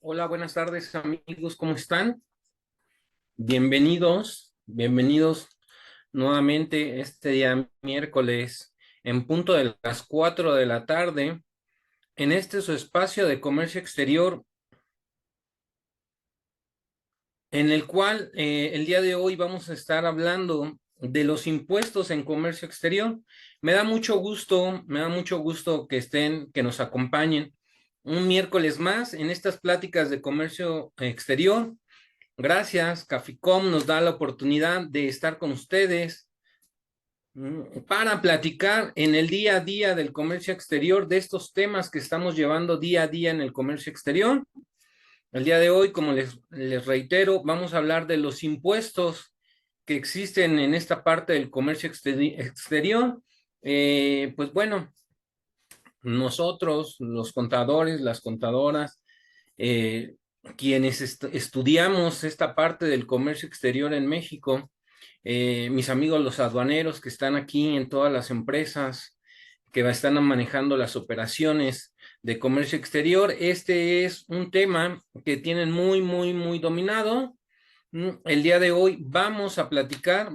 Hola, buenas tardes amigos, ¿cómo están? Bienvenidos nuevamente este día miércoles en punto de las 4 de la tarde en este su espacio de comercio exterior en el cual el día de hoy vamos a estar hablando de los impuestos en comercio exterior. Me da mucho gusto que estén, que nos acompañen un miércoles más en estas pláticas de comercio exterior. Gracias, Caficom nos da la oportunidad de estar con ustedes para platicar en el día a día del comercio exterior de estos temas que estamos llevando día a día en el comercio exterior. El día de hoy, como les reitero, vamos a hablar de los impuestos que existen en esta parte del comercio exterior. Pues bueno, nosotros, los contadores, las contadoras, eh, quienes estudiamos esta parte del comercio exterior en México, mis amigos los aduaneros que están aquí en todas las empresas que están manejando las operaciones de comercio exterior, este es un tema que tienen muy dominado. El día de hoy vamos a platicar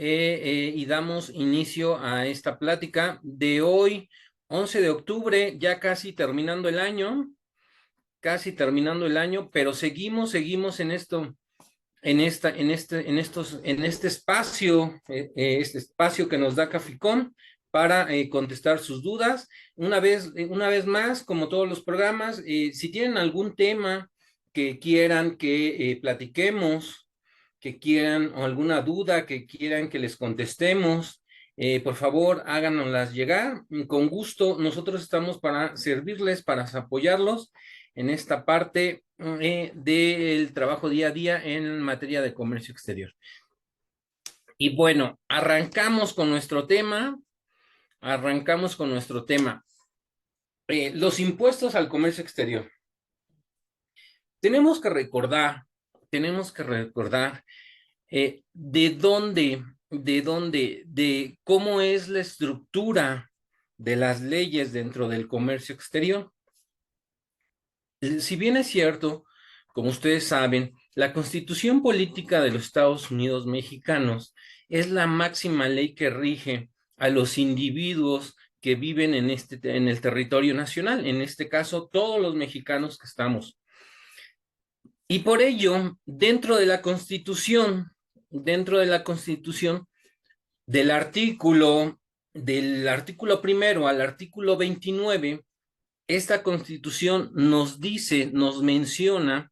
y damos inicio a esta plática de hoy, 11 de octubre, ya casi terminando el año, pero seguimos en esto, en este espacio, este espacio que nos da Caficón para contestar sus dudas. Una vez más, como todos los programas, si tienen algún tema que quieran que platiquemos, que quieran, o alguna duda que quieran que les contestemos, por favor, háganoslas llegar. Con gusto, nosotros estamos para servirles, para apoyarlos en esta parte del trabajo día a día en materia de comercio exterior. Y bueno, arrancamos con nuestro tema. Los impuestos al comercio exterior. Tenemos que recordar, tenemos que recordar de cómo es la estructura de las leyes dentro del comercio exterior. Si bien es cierto, como ustedes saben, la Constitución Política de los Estados Unidos Mexicanos es la máxima ley que rige a los individuos que viven en el territorio nacional, en este caso, todos los mexicanos que estamos. Y por ello, dentro de la Constitución, del artículo primero al artículo 29, esta Constitución nos dice, nos menciona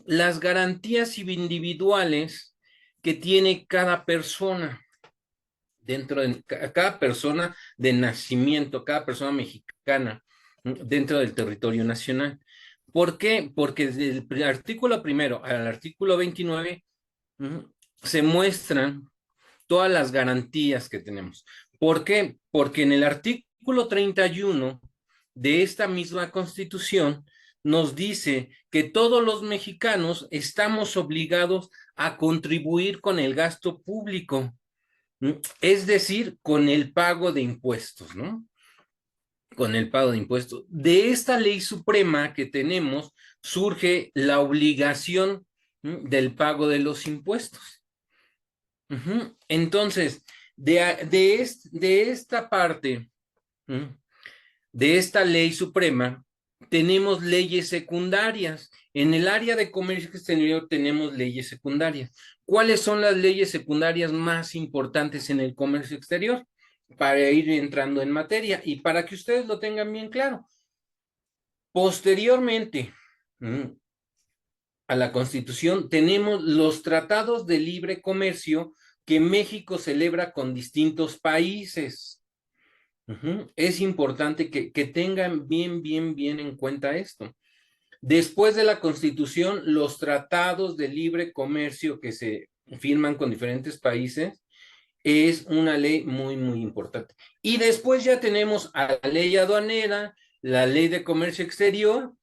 las garantías individuales que tiene cada persona cada persona de nacimiento, cada persona mexicana dentro del territorio nacional. ¿Por qué? Porque desde el artículo primero al artículo 29 se muestran todas las garantías que tenemos. ¿Por qué? Porque en el artículo 31 de esta misma Constitución nos dice que todos los mexicanos estamos obligados a contribuir con el gasto público, es decir, con el pago de impuestos, ¿no? Con el pago de impuestos. De esta ley suprema que tenemos surge la obligación del pago de los impuestos. Entonces, de esta parte, de esta ley suprema, tenemos leyes secundarias. En el área de comercio exterior tenemos leyes secundarias. ¿Cuáles son las leyes secundarias más importantes en el comercio exterior? Para ir entrando en materia y para que ustedes lo tengan bien claro. Posteriormente a la Constitución tenemos los tratados de libre comercio que México celebra con distintos países. Es importante que tengan bien en cuenta esto. Después de la Constitución, los tratados de libre comercio que se firman con diferentes países es una ley muy importante. Y después ya tenemos a la ley aduanera, la ley de comercio exterior,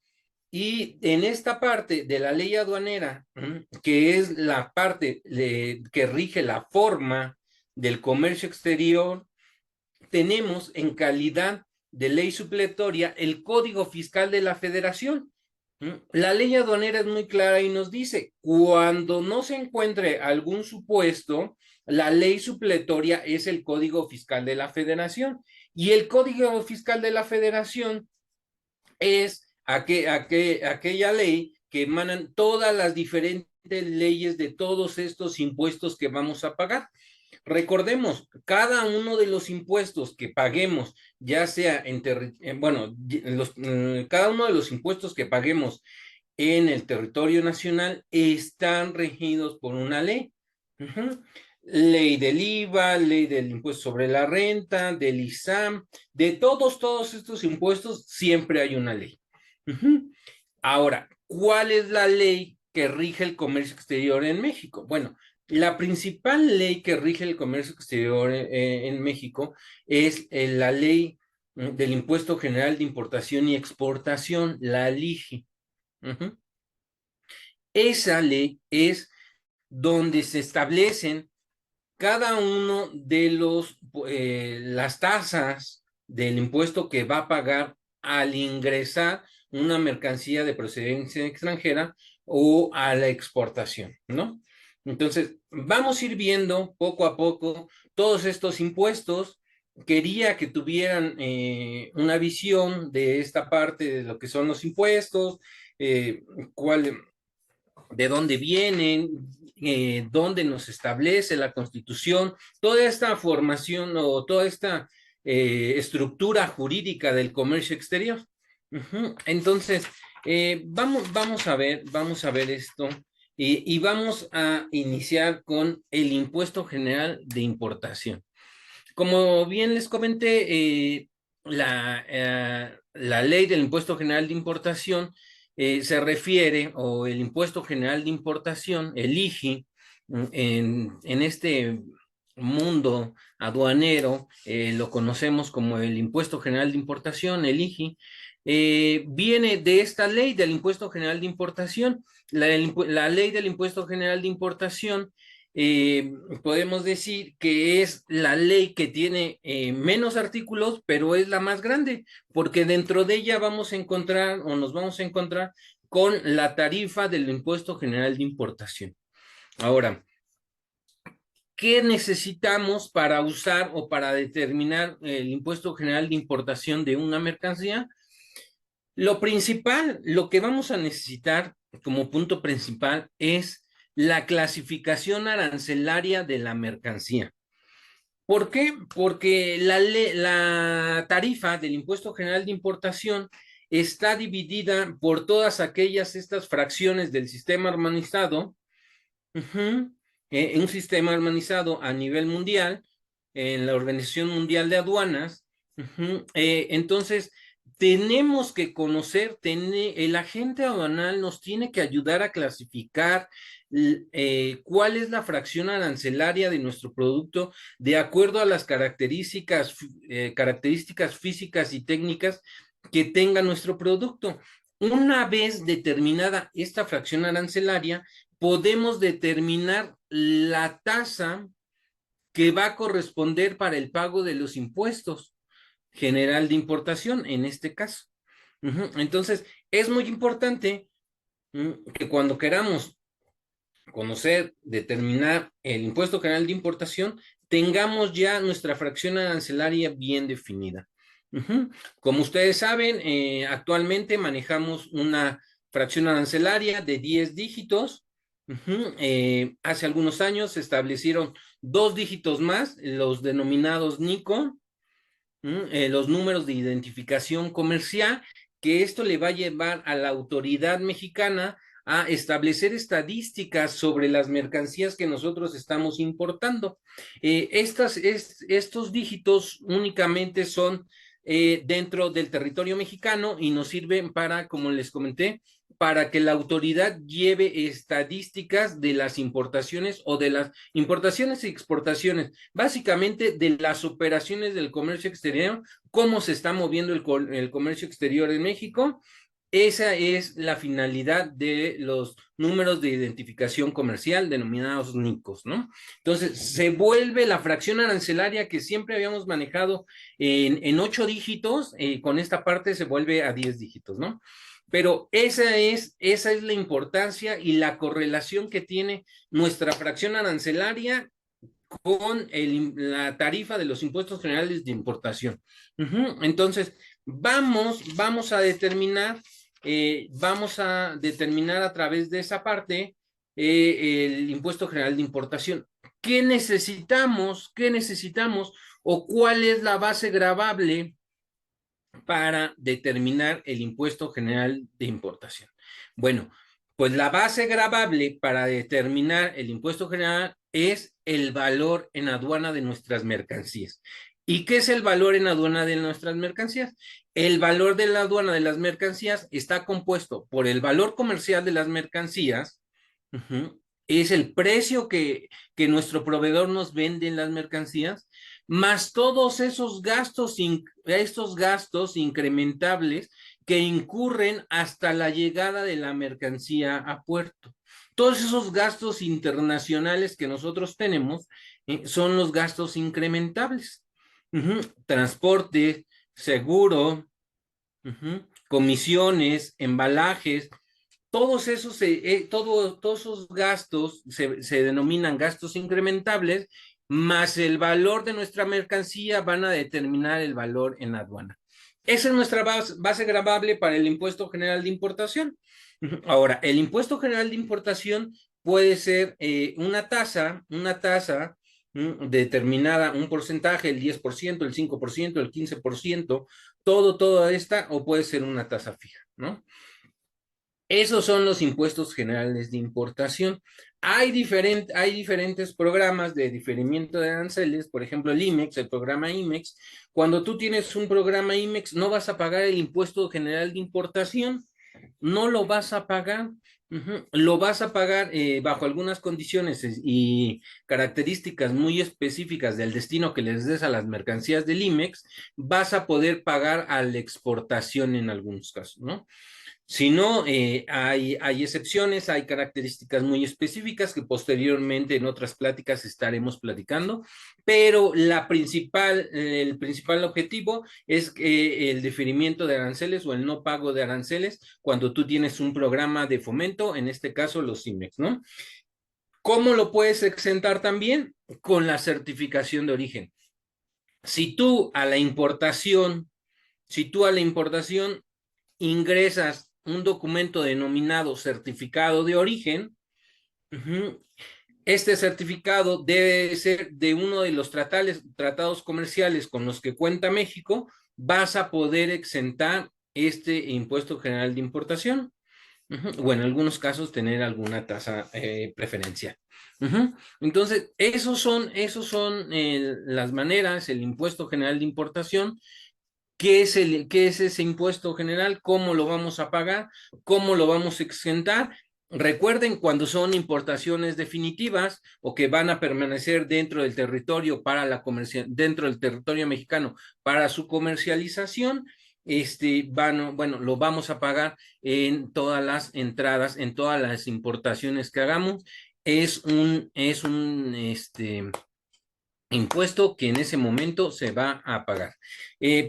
y en esta parte de la ley aduanera, que es la parte que rige la forma del comercio exterior, tenemos en calidad de ley supletoria el Código Fiscal de la Federación, La ley aduanera es muy clara y nos dice, cuando no se encuentre algún supuesto, la ley supletoria es el Código Fiscal de la Federación. Y el Código Fiscal de la Federación es aquella ley que emanan todas las diferentes leyes de todos estos impuestos que vamos a pagar. Recordemos, cada uno de los impuestos que paguemos, ya sea bueno, cada uno de los impuestos que paguemos en el territorio nacional están regidos por una ley. Ujú. Ley del IVA, ley del impuesto sobre la renta, del ISAM, de todos estos impuestos siempre hay una ley. Ujú. Ahora, ¿cuál es la ley que rige el comercio exterior en México? Bueno, la principal ley que rige el comercio exterior en México es la ley del Impuesto General de Importación y Exportación, la LIGI. Ujú. Esa ley es donde se establecen cada uno de las tasas del impuesto que va a pagar al ingresar una mercancía de procedencia extranjera o a la exportación, ¿no? Entonces, vamos a ir viendo poco a poco todos estos impuestos. Quería que tuvieran una visión de esta parte de lo que son los impuestos, eh, cuál, de dónde vienen, dónde nos establece la Constitución, toda esta formación o toda esta estructura jurídica del comercio exterior. Ujú. Entonces, vamos a ver esto y vamos a iniciar con el impuesto general de importación. Como bien les comenté, la ley del impuesto general de importación se refiere, o el impuesto general de importación, el IGI, en este mundo aduanero, lo conocemos como el impuesto general de importación, el IGI, viene de esta ley del impuesto general de importación. La ley del impuesto general de importación eh, podemos decir que es la ley que tiene menos artículos, pero es la más grande, porque dentro de ella vamos a encontrar o nos vamos a encontrar con la tarifa del impuesto general de importación. Ahora, ¿qué necesitamos para usar o para determinar el impuesto general de importación de una mercancía? Lo principal, lo que vamos a necesitar como punto principal es la clasificación arancelaria de la mercancía. ¿Por qué? Porque la tarifa del impuesto general de importación está dividida por todas estas fracciones del sistema armonizado, ujú, en un sistema armonizado a nivel mundial, en la Organización Mundial de Aduanas. Ujú. Entonces, tenemos que conocer, el agente aduanal nos tiene que ayudar a clasificar cuál es la fracción arancelaria de nuestro producto de acuerdo a las características físicas y técnicas que tenga nuestro producto. Una vez determinada esta fracción arancelaria, podemos determinar la tasa que va a corresponder para el pago de los impuestos general de importación, en este caso. Ujú. Entonces, es muy importante que cuando queramos conocer, determinar el impuesto general de importación, tengamos ya nuestra fracción arancelaria bien definida. Ujú. Como ustedes saben, actualmente manejamos una fracción arancelaria de 10 dígitos. Ujú. Hace algunos años se establecieron 2 dígitos más, los denominados NICO, los números de identificación comercial, que esto le va a llevar a la autoridad mexicana a establecer estadísticas sobre las mercancías que nosotros estamos importando. Estos dígitos únicamente son dentro del territorio mexicano y nos sirven para, como les comenté, para que la autoridad lleve estadísticas de las importaciones o de las importaciones y exportaciones, básicamente de las operaciones del comercio exterior, cómo se está moviendo el comercio exterior en México. Esa es la finalidad de los números de identificación comercial denominados NICOS, ¿no? Entonces, se vuelve la fracción arancelaria que siempre habíamos manejado en 8 dígitos, con esta parte se vuelve a 10 dígitos, ¿no? Pero esa es la importancia y la correlación que tiene nuestra fracción arancelaria con la tarifa de los impuestos generales de importación. Entonces, vamos a determinar a través de esa parte el impuesto general de importación. ¿Qué necesitamos? ¿Qué necesitamos? ¿O cuál es la base gravable para determinar el impuesto general de importación? Bueno, pues la base gravable para determinar el impuesto general es el valor en aduana de nuestras mercancías. ¿Y qué es el valor en aduana de nuestras mercancías? El valor de la aduana de las mercancías está compuesto por el valor comercial de las mercancías, es el precio que nuestro proveedor nos vende en las mercancías, más todos estos gastos incrementables que incurren hasta la llegada de la mercancía a puerto. Todos esos gastos internacionales que nosotros tenemos son los gastos incrementables. Transporte, seguro, comisiones, embalajes, todos esos gastos se denominan gastos incrementables, más el valor de nuestra mercancía van a determinar el valor en la aduana. Esa es nuestra base gravable para el impuesto general de importación. Ahora, el impuesto general de importación puede ser una tasa determinada, un porcentaje, el 10%, el 5%, el 15%, toda esta, o puede ser una tasa fija, ¿no? Esos son los impuestos generales de importación. Hay diferentes programas de diferimiento de aranceles, por ejemplo, el IMEX, el programa IMEX. Cuando tú tienes un programa IMEX, no vas a pagar el impuesto general de importación, no lo vas a pagar. Lo vas a pagar bajo algunas condiciones y características muy específicas del destino que les des a las mercancías del IMEX, vas a poder pagar a la exportación en algunos casos, ¿no? Si no, hay excepciones, hay características muy específicas que posteriormente en otras pláticas estaremos platicando, pero el principal objetivo es el diferimiento de aranceles o el no pago de aranceles cuando tú tienes un programa de fomento, en este caso los CIMEX, ¿no? ¿Cómo lo puedes exentar también? Con la certificación de origen. Si tú a la importación, si tú a la importación ingresas un documento denominado certificado de origen, este certificado debe ser de uno de los tratados comerciales con los que cuenta México, vas a poder exentar este impuesto general de importación, o en algunos casos tener alguna tasa preferencial. Entonces, esos son las maneras, el impuesto general de importación. ¿Qué es ese impuesto general? ¿Cómo lo vamos a pagar? ¿Cómo lo vamos a exentar? Recuerden, cuando son importaciones definitivas o que van a permanecer dentro del territorio dentro del territorio mexicano para su comercialización, bueno, lo vamos a pagar en todas las entradas, en todas las importaciones que hagamos. Es un impuesto que en ese momento se va a pagar.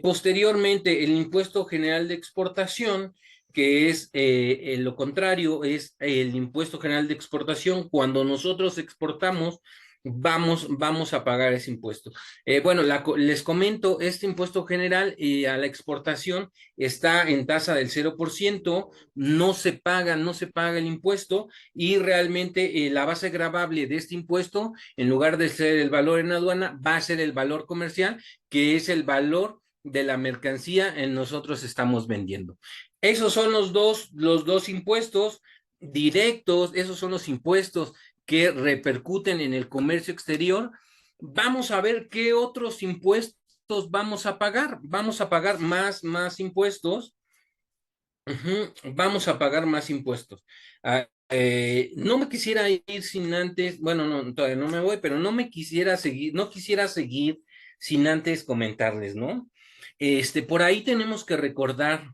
Posteriormente, el impuesto general de exportación, que es lo contrario, es el impuesto general de exportación. Cuando nosotros exportamos, vamos a pagar ese impuesto. Bueno, les comento, este impuesto general a la exportación está en tasa del 0%, no se paga el impuesto y realmente la base gravable de este impuesto, en lugar de ser el valor en aduana, va a ser el valor comercial, que es el valor de la mercancía en nosotros estamos vendiendo. Esos son los dos impuestos directos, esos son los impuestos que repercuten en el comercio exterior. Vamos a ver qué otros impuestos vamos a pagar. Vamos a pagar más impuestos. Vamos a pagar más impuestos. No me quisiera ir sin antes, bueno, no, todavía no me voy, pero no quisiera seguir sin antes comentarles, ¿no? Por ahí tenemos que recordar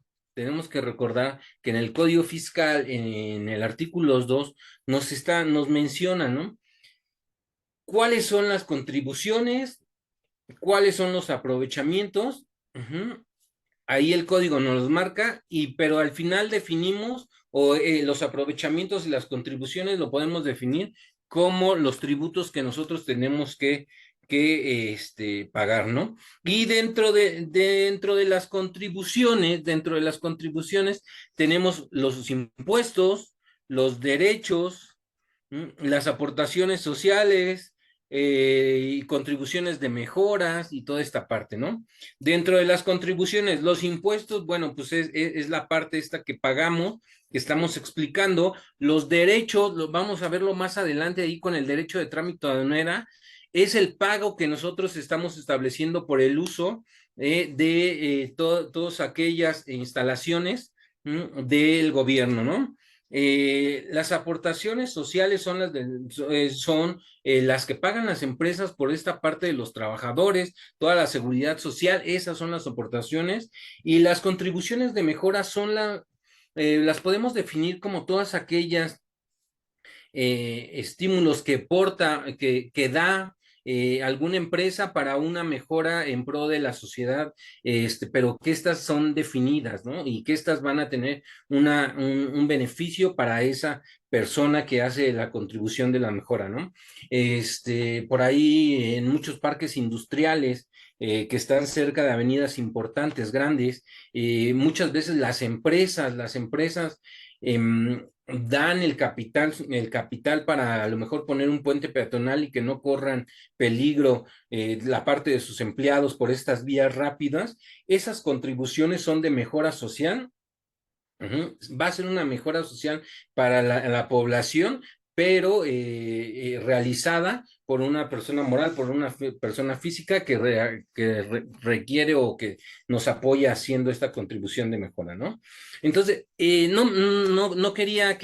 que en el Código Fiscal, en el artículo 2, nos menciona, ¿no? ¿Cuáles son las contribuciones? ¿Cuáles son los aprovechamientos? ahí el código nos los marca, pero al final definimos, o los aprovechamientos y las contribuciones lo podemos definir como los tributos que nosotros tenemos que pagar, ¿no? Y dentro de las contribuciones tenemos los impuestos, los derechos, las aportaciones sociales, y contribuciones de mejoras y toda esta parte, ¿no? Dentro de las contribuciones, los impuestos, bueno, pues es la parte esta que pagamos, que estamos explicando. Los derechos, vamos a verlo más adelante ahí con el derecho de trámite aduanera, es el pago que nosotros estamos estableciendo por el uso de todas aquellas instalaciones del gobierno, ¿no? Las aportaciones sociales son las que pagan las empresas por esta parte de los trabajadores, toda la seguridad social, esas son las aportaciones, y las contribuciones de mejora las podemos definir como todas aquellas estímulos que da alguna empresa para una mejora en pro de la sociedad, pero que estas son definidas, ¿no? Y que estas van a tener un beneficio para esa persona que hace la contribución de la mejora, ¿no? Por ahí en muchos parques industriales que están cerca de avenidas importantes, grandes, muchas veces las empresas dan el capital para a lo mejor poner un puente peatonal y que no corran peligro la parte de sus empleados por estas vías rápidas. Esas contribuciones son de mejora social. Ujú. Va a ser una mejora social para la población, pero realizada por una persona moral, por una persona física que requiere o que nos apoya haciendo esta contribución de mejora, ¿no? Entonces, no quería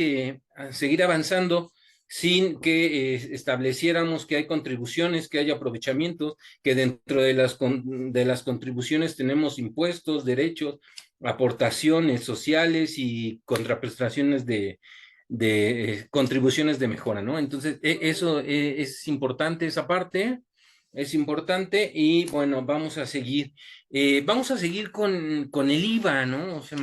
seguir avanzando sin que estableciéramos que hay contribuciones, que hay aprovechamientos, que dentro de las contribuciones tenemos impuestos, derechos, aportaciones sociales y contraprestaciones de contribuciones de mejora, ¿no? Entonces, eso es importante, esa parte es importante y bueno, vamos a seguir. Vamos a seguir con el IVA, ¿no? O sea,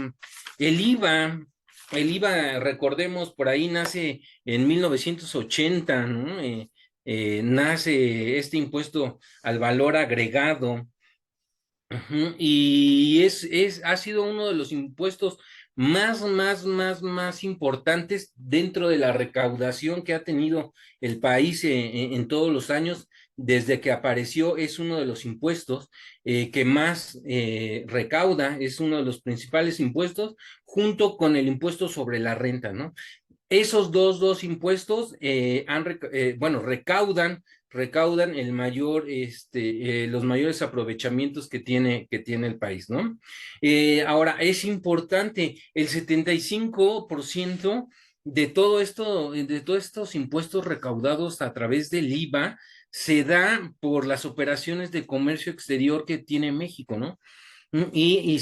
el IVA, el IVA, recordemos, por ahí nace en 1980, ¿no? Nace este impuesto al valor agregado. Ujú. Y ha sido uno de los impuestos más importantes dentro de la recaudación que ha tenido el país en todos los años. Desde que apareció, es uno de los impuestos que más recauda, es uno de los principales impuestos, junto con el impuesto sobre la renta, ¿no? Esos dos impuestos bueno, recaudan los mayores aprovechamientos que tiene el país, ¿no? Ahora, es importante, el 75% de todos estos impuestos recaudados a través del IVA se da por las operaciones de comercio exterior que tiene México, ¿no? Y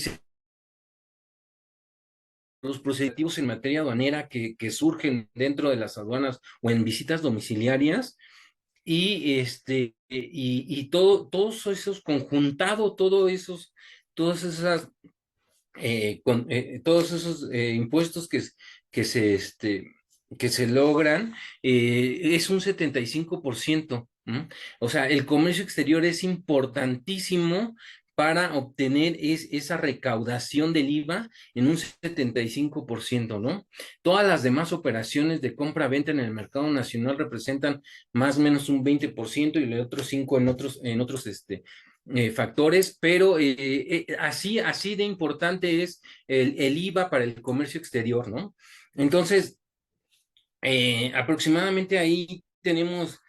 los procedimientos en materia aduanera que surgen dentro de las aduanas o en visitas domiciliarias y todos esos conjuntado, todos esos impuestos que se, este, que se logran, es un 75%. ¿M? O sea, el comercio exterior es importantísimo para obtener esa recaudación del IVA en un 75%, ¿no? Todas las demás operaciones de compra-venta en el mercado nacional representan más o menos un 20% y el otro 5 en otros factores, pero así de importante es el IVA para el comercio exterior, ¿no? Entonces, aproximadamente ahí tenemos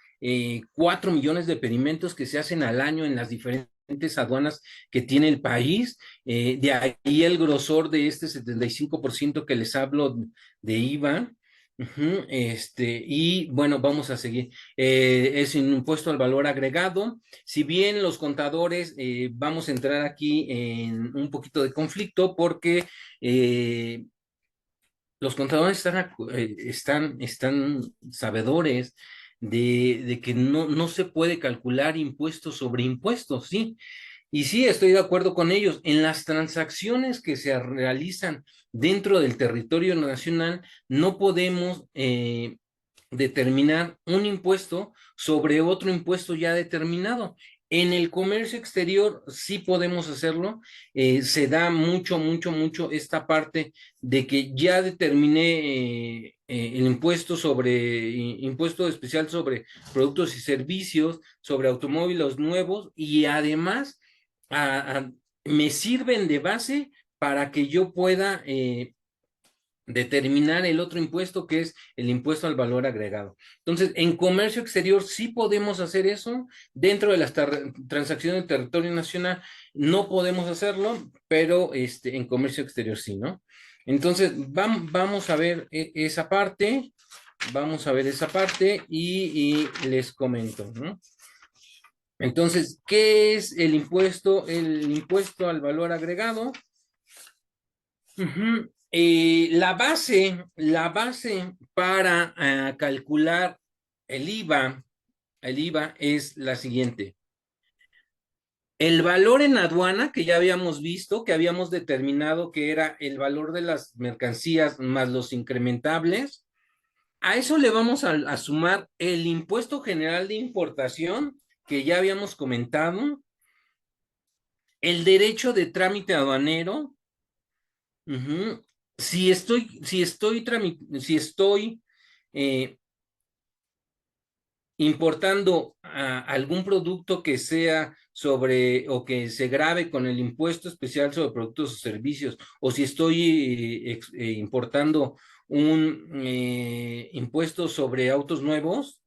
4 millones de pedimentos que se hacen al año en las diferentes aduanas que tiene el país. De ahí el grosor de este 75% que les hablo de IVA. Ujú. Y bueno, vamos a seguir. Es un impuesto al valor agregado. Si bien los contadores, vamos a entrar aquí en un poquito de conflicto porque los contadores están sabedores de que no se puede calcular impuestos sobre impuestos, ¿sí? Y sí, estoy de acuerdo con ellos. En las transacciones que se realizan dentro del territorio nacional, no podemos determinar un impuesto sobre otro impuesto ya determinado. En el comercio exterior sí podemos hacerlo. Se da mucho, mucho, mucho esta parte de que ya determiné el impuesto sobre, impuesto especial sobre productos y servicios, sobre automóviles nuevos y además me sirven de base para que yo pueda determinar el otro impuesto que es el impuesto al valor agregado. Entonces, en comercio exterior sí podemos hacer eso, dentro de las transacciones del territorio nacional no podemos hacerlo, pero en comercio exterior sí, ¿no? Entonces, vamos a ver esa parte, vamos a ver esa parte y les comento, ¿no? Entonces, ¿qué es el impuesto? El impuesto al valor agregado. Ujú. La base para calcular el IVA, el IVA es la siguiente. El valor en aduana, que ya habíamos visto, que habíamos determinado que era el valor de las mercancías más los incrementables, a eso le vamos a sumar el impuesto general de importación, que ya habíamos comentado, el derecho de trámite aduanero. Ujú. Si estoy eh, importando algún producto que sea sobre o que se grave con el impuesto especial sobre productos o servicios, o si estoy importando un impuesto sobre autos nuevos,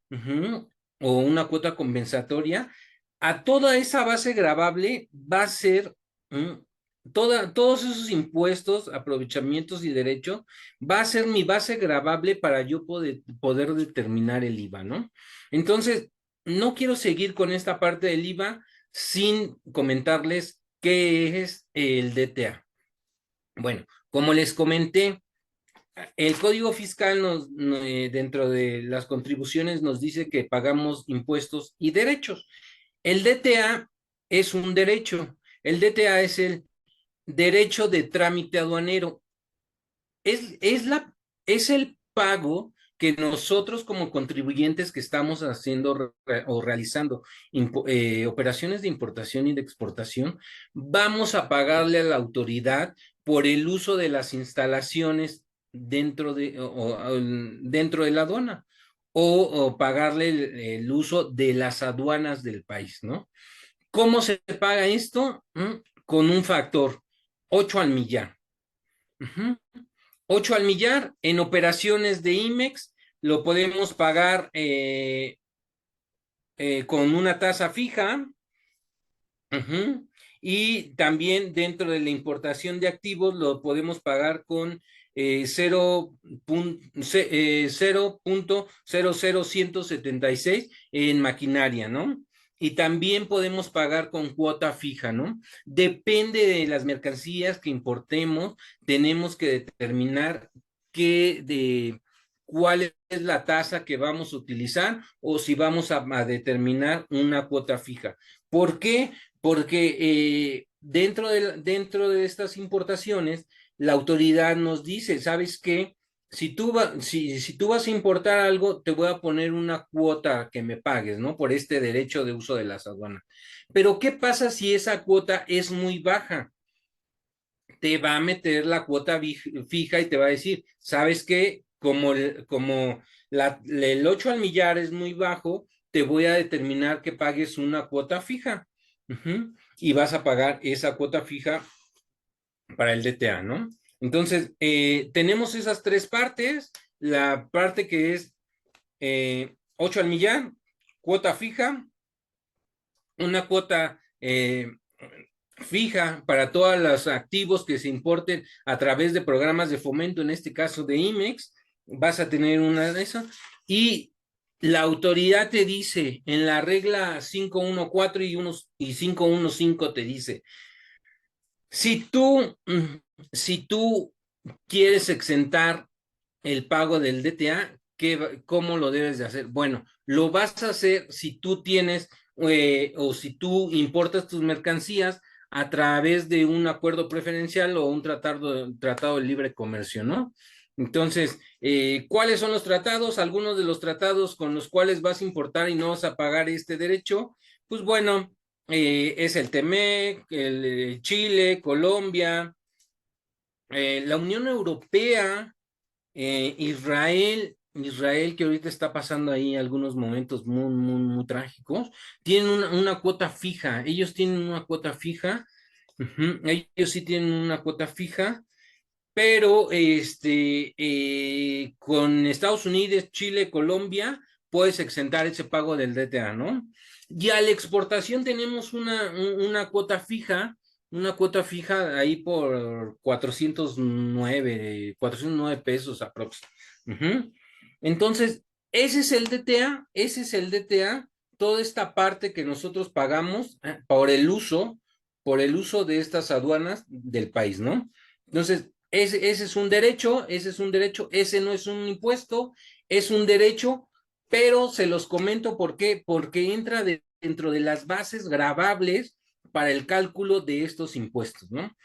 ujú, o una cuota compensatoria, a toda esa base gravable va a ser todos esos impuestos, aprovechamientos y derechos, va a ser mi base gravable para yo poder determinar el IVA, ¿no? Entonces, no quiero seguir con esta parte del IVA sin comentarles qué es el DTA. Bueno, como les comenté, el Código Fiscal dentro de las contribuciones nos dice que pagamos impuestos y derechos. El DTA es un derecho. El DTA es el derecho de trámite aduanero. Es, es, la, es el pago que nosotros como contribuyentes que estamos haciendo o realizando operaciones de importación y de exportación, vamos a pagarle a la autoridad por el uso de las instalaciones dentro de la aduana o pagarle el uso de las aduanas del país, ¿no? ¿Cómo se paga esto? Con un factor 8 al millar. Ujú. 8 al millar en operaciones de IMEX lo podemos pagar con una tasa fija. Ujú. Y también dentro de la importación de activos lo podemos pagar con 0.00176 en maquinaria, ¿no? Y también podemos pagar con cuota fija, ¿no? Depende de las mercancías que importemos, tenemos que determinar cuál es la tasa que vamos a utilizar o si vamos a determinar una cuota fija. ¿Por qué? Porque dentro de estas importaciones, la autoridad nos dice, ¿sabes qué? Si tú vas a importar algo, te voy a poner una cuota que me pagues, ¿no? Por este derecho de uso de las aduanas. Pero ¿qué pasa si esa cuota es muy baja? Te va a meter la cuota fija y te va a decir, ¿sabes qué? Como el 8 al millar es muy bajo, te voy a determinar que pagues una cuota fija. Ujú. Y vas a pagar esa cuota fija para el DTA, ¿no? Entonces, tenemos esas tres partes. La parte que es 8 al millar, cuota fija, una cuota fija para todos los activos que se importen a través de programas de fomento, en este caso de IMEX, vas a tener una de esas. Y la autoridad te dice, en la regla 514 y 515 te dice, si tú, si tú quieres exentar el pago del DTA, ¿cómo lo debes de hacer? Bueno, lo vas a hacer si tú tienes o si tú importas tus mercancías a través de un acuerdo preferencial o un tratado de libre comercio, ¿no? Entonces, ¿cuáles son los tratados? Algunos de los tratados con los cuales vas a importar y no vas a pagar este derecho, pues bueno, es el TEMEC, el Chile, Colombia, la Unión Europea, Israel, que ahorita está pasando ahí algunos momentos muy, muy, muy trágicos, tienen una cuota fija, ellos tienen una cuota fija, ujú, ellos sí tienen una cuota fija, pero con Estados Unidos, Chile, Colombia, puedes exentar ese pago del DTA, ¿no? Y a la exportación tenemos una cuota fija ahí por 409 pesos aproximadamente. Ujú. Entonces, ese es el DTA, ese es el DTA, toda esta parte que nosotros pagamos por el uso de estas aduanas del país, ¿no? Entonces, ese es un derecho, ese es un derecho, ese no es un impuesto, es un derecho, pero se los comento por qué, porque entra dentro de las bases gravables para el cálculo de estos impuestos, ¿no?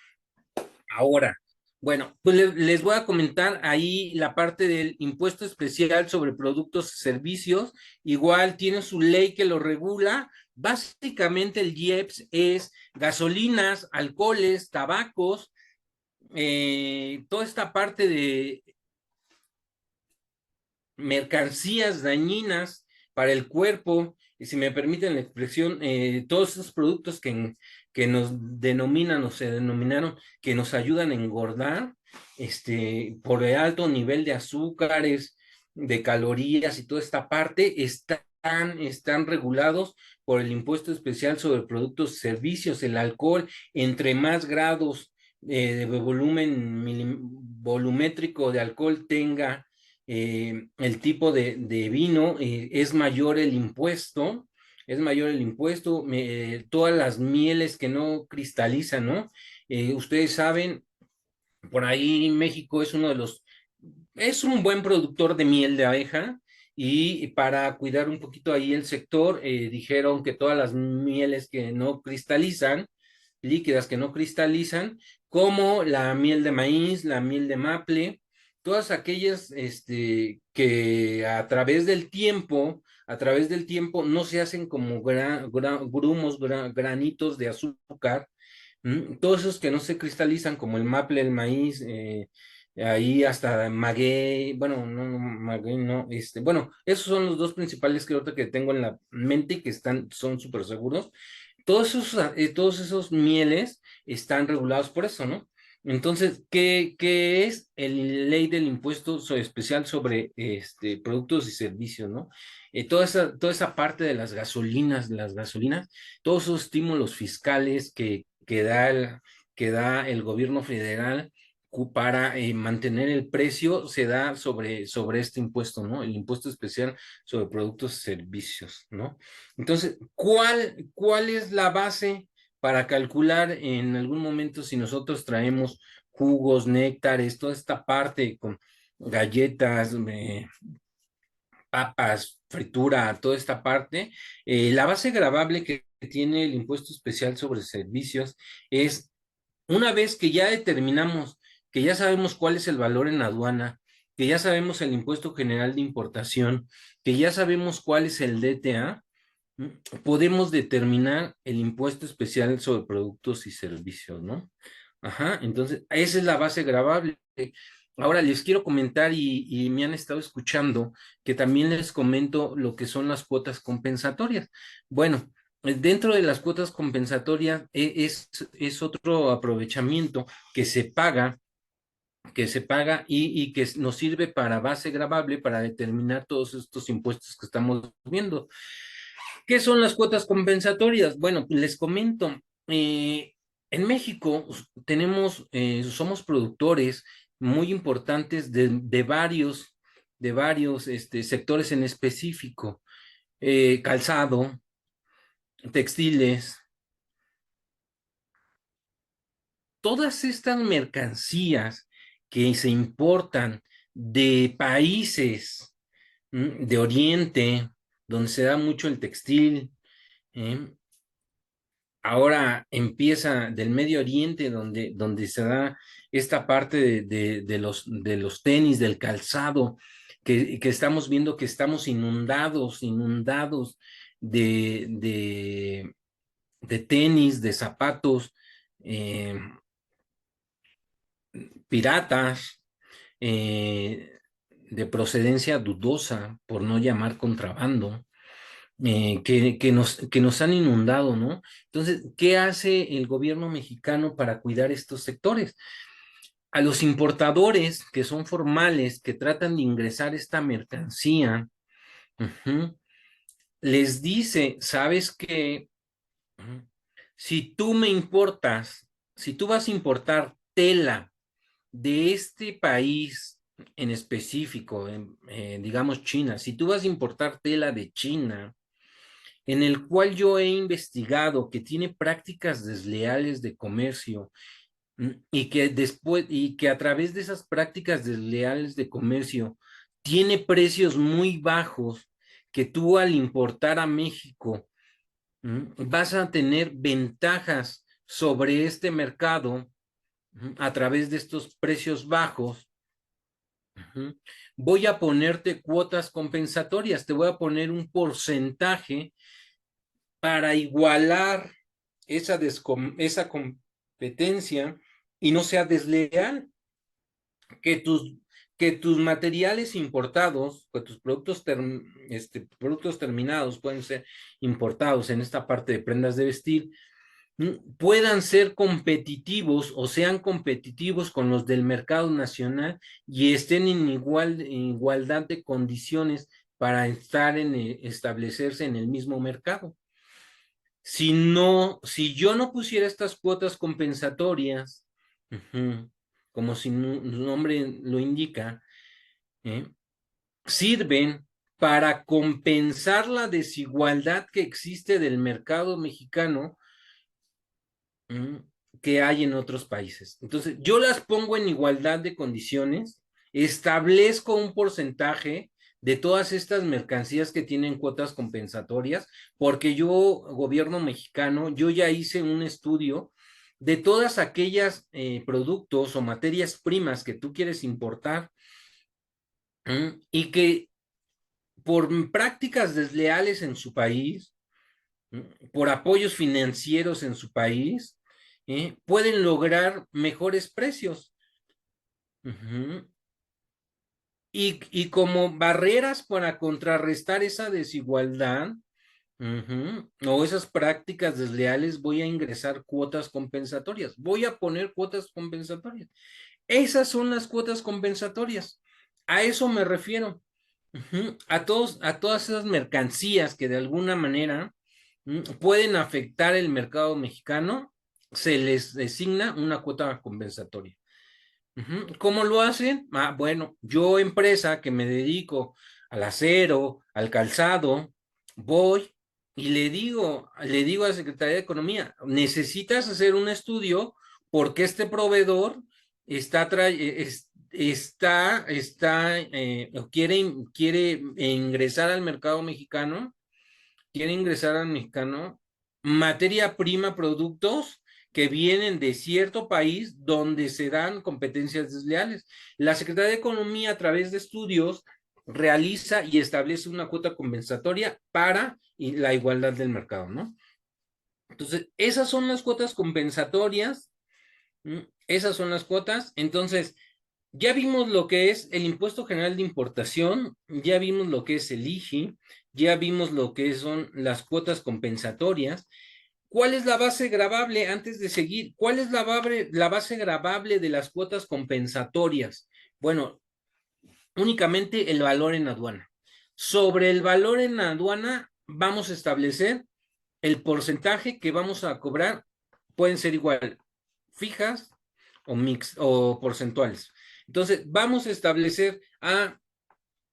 Ahora, bueno, pues les voy a comentar ahí la parte del impuesto especial sobre productos y servicios. Igual tiene su ley que lo regula. Básicamente el IEPS es gasolinas, alcoholes, tabacos, toda esta parte de mercancías dañinas para el cuerpo, y si me permiten la expresión, todos esos productos que nos denominan o se denominaron que nos ayudan a engordar, por el alto nivel de azúcares, de calorías y toda esta parte, están regulados por el impuesto especial sobre productos y servicios. El alcohol, entre más grados de volumen volumétrico de alcohol tenga el tipo de vino, es mayor el impuesto, todas las mieles que no cristalizan, ¿no? Ustedes saben, por ahí México es un buen productor de miel de abeja y para cuidar un poquito ahí el sector, dijeron que todas las mieles que no cristalizan, líquidas que no cristalizan, como la miel de maíz, la miel de maple, todas aquellas que a través del tiempo no se hacen como grumos, granitos de azúcar. Todos esos que no se cristalizan, como el maple, el maíz, ahí hasta maguey, bueno, no, maguey no, bueno, esos son los dos principales que ahorita que tengo en la mente y que son súper seguros. Todos esos mieles están regulados por eso, ¿no? Entonces, ¿qué es el ley del impuesto especial sobre productos y servicios, ¿no? Toda esa parte de las gasolinas, todos esos estímulos fiscales que da el gobierno federal para mantener el precio, se da sobre este impuesto, ¿no? El impuesto especial sobre productos y servicios, ¿no? Entonces, ¿cuál es la base para calcular en algún momento si nosotros traemos jugos, néctares, toda esta parte con galletas, papas, fritura, toda esta parte? La base gravable que tiene el impuesto especial sobre servicios es una vez que ya determinamos, que ya sabemos cuál es el valor en aduana, que ya sabemos el impuesto general de importación, que ya sabemos cuál es el DTA, podemos determinar el impuesto especial sobre productos y servicios, ¿no? Ajá, entonces esa es la base gravable. Ahora les quiero comentar y me han estado escuchando que también les comento lo que son las cuotas compensatorias. Bueno, dentro de las cuotas compensatorias es otro aprovechamiento que se paga y que nos sirve para base gravable para determinar todos estos impuestos que estamos viendo. ¿Qué son las cuotas compensatorias? Bueno, les comento. En México somos productores muy importantes de varios sectores en específico. Calzado, textiles, todas estas mercancías que se importan de países de Oriente, donde se da mucho el textil, ¿eh? Ahora empieza del Medio Oriente, donde se da esta parte de los tenis, del calzado, que estamos viendo que estamos inundados de, de tenis, de zapatos eh, piratas, eh, de procedencia dudosa, por no llamar contrabando, que nos han inundado, ¿no? Entonces, ¿qué hace el gobierno mexicano para cuidar estos sectores? A los importadores que son formales, que tratan de ingresar esta mercancía, ujú, les dice, ¿sabes qué? Ujú, si tú me importas, si tú vas a importar tela de este país en específico, digamos China, si tú vas a importar tela de China, en el cual yo he investigado que tiene prácticas desleales de comercio, y que después, y que a través de esas prácticas desleales de comercio tiene precios muy bajos, que tú al importar a México vas a tener ventajas sobre este mercado a través de estos precios bajos. Ujú. Voy a ponerte cuotas compensatorias, te voy a poner un porcentaje para igualar esa competencia y no sea desleal, que tus, que tus materiales importados, que tus productos terminados pueden ser importados en esta parte de prendas de vestir, puedan ser competitivos o sean competitivos con los del mercado nacional y estén en igualdad de condiciones para establecerse en el mismo mercado. Si no, si yo no pusiera estas cuotas compensatorias, ujú, como su nombre lo indica, ¿eh? Sirven para compensar la desigualdad que existe del mercado mexicano, ¿m? Que hay en otros países. Entonces, yo las pongo en igualdad de condiciones, establezco un porcentaje de todas estas mercancías que tienen cuotas compensatorias, porque yo, gobierno mexicano, yo ya hice un estudio de todas aquellas productos o materias primas que tú quieres importar, y que por prácticas desleales en su país, por apoyos financieros en su país, pueden lograr mejores precios. Ujú. Y como barreras para contrarrestar esa desigualdad, o esas prácticas desleales, voy a ingresar cuotas compensatorias. Voy a poner cuotas compensatorias. Esas son las cuotas compensatorias. A eso me refiero. A todas esas mercancías que de alguna manera pueden afectar el mercado mexicano, se les designa una cuota compensatoria. ¿Cómo lo hacen? Bueno, yo empresa que me dedico al acero, al calzado, voy y le digo a la Secretaría de Economía, necesitas hacer un estudio porque este proveedor quiere ingresar al mercado mexicano, quiere ingresar al mexicano materia prima, productos que vienen de cierto país donde se dan competencias desleales. La Secretaría de Economía, a través de estudios, realiza y establece una cuota compensatoria para la igualdad del mercado, ¿no? Entonces, esas son las cuotas compensatorias, esas son las cuotas. Entonces, ya vimos lo que es el Impuesto General de Importación, ya vimos lo que es el IGI, ya vimos lo que son las cuotas compensatorias. ¿Cuál es la base gravable antes de seguir? ¿Cuál es la base gravable de las cuotas compensatorias? Bueno, únicamente el valor en aduana. Sobre el valor en aduana vamos a establecer el porcentaje que vamos a cobrar. Pueden ser igual fijas o mix o porcentuales. Entonces, vamos a establecer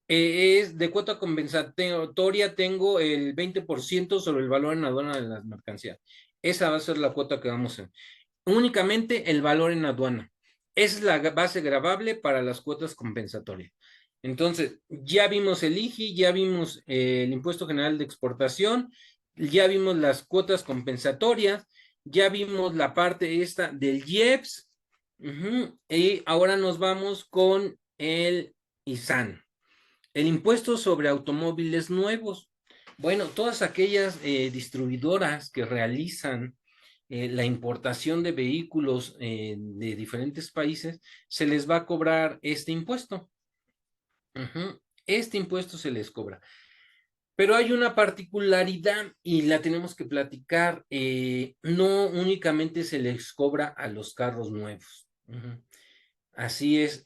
es de cuota compensatoria, tengo el 20% sobre el valor en aduana de las mercancías. Esa va a ser la cuota que vamos a hacer. Únicamente el valor en aduana. Esa es la base gravable para las cuotas compensatorias. Entonces, ya vimos el IGI, ya vimos el Impuesto General de Exportación, ya vimos las cuotas compensatorias, ya vimos la parte esta del IEPS, y ahora nos vamos con el ISAN, el impuesto sobre automóviles nuevos. Bueno, todas aquellas distribuidoras que realizan la importación de vehículos de diferentes países, se les va a cobrar este impuesto. Este impuesto se les cobra. Pero hay una particularidad y la tenemos que platicar. No únicamente se les cobra a los carros nuevos. Así es.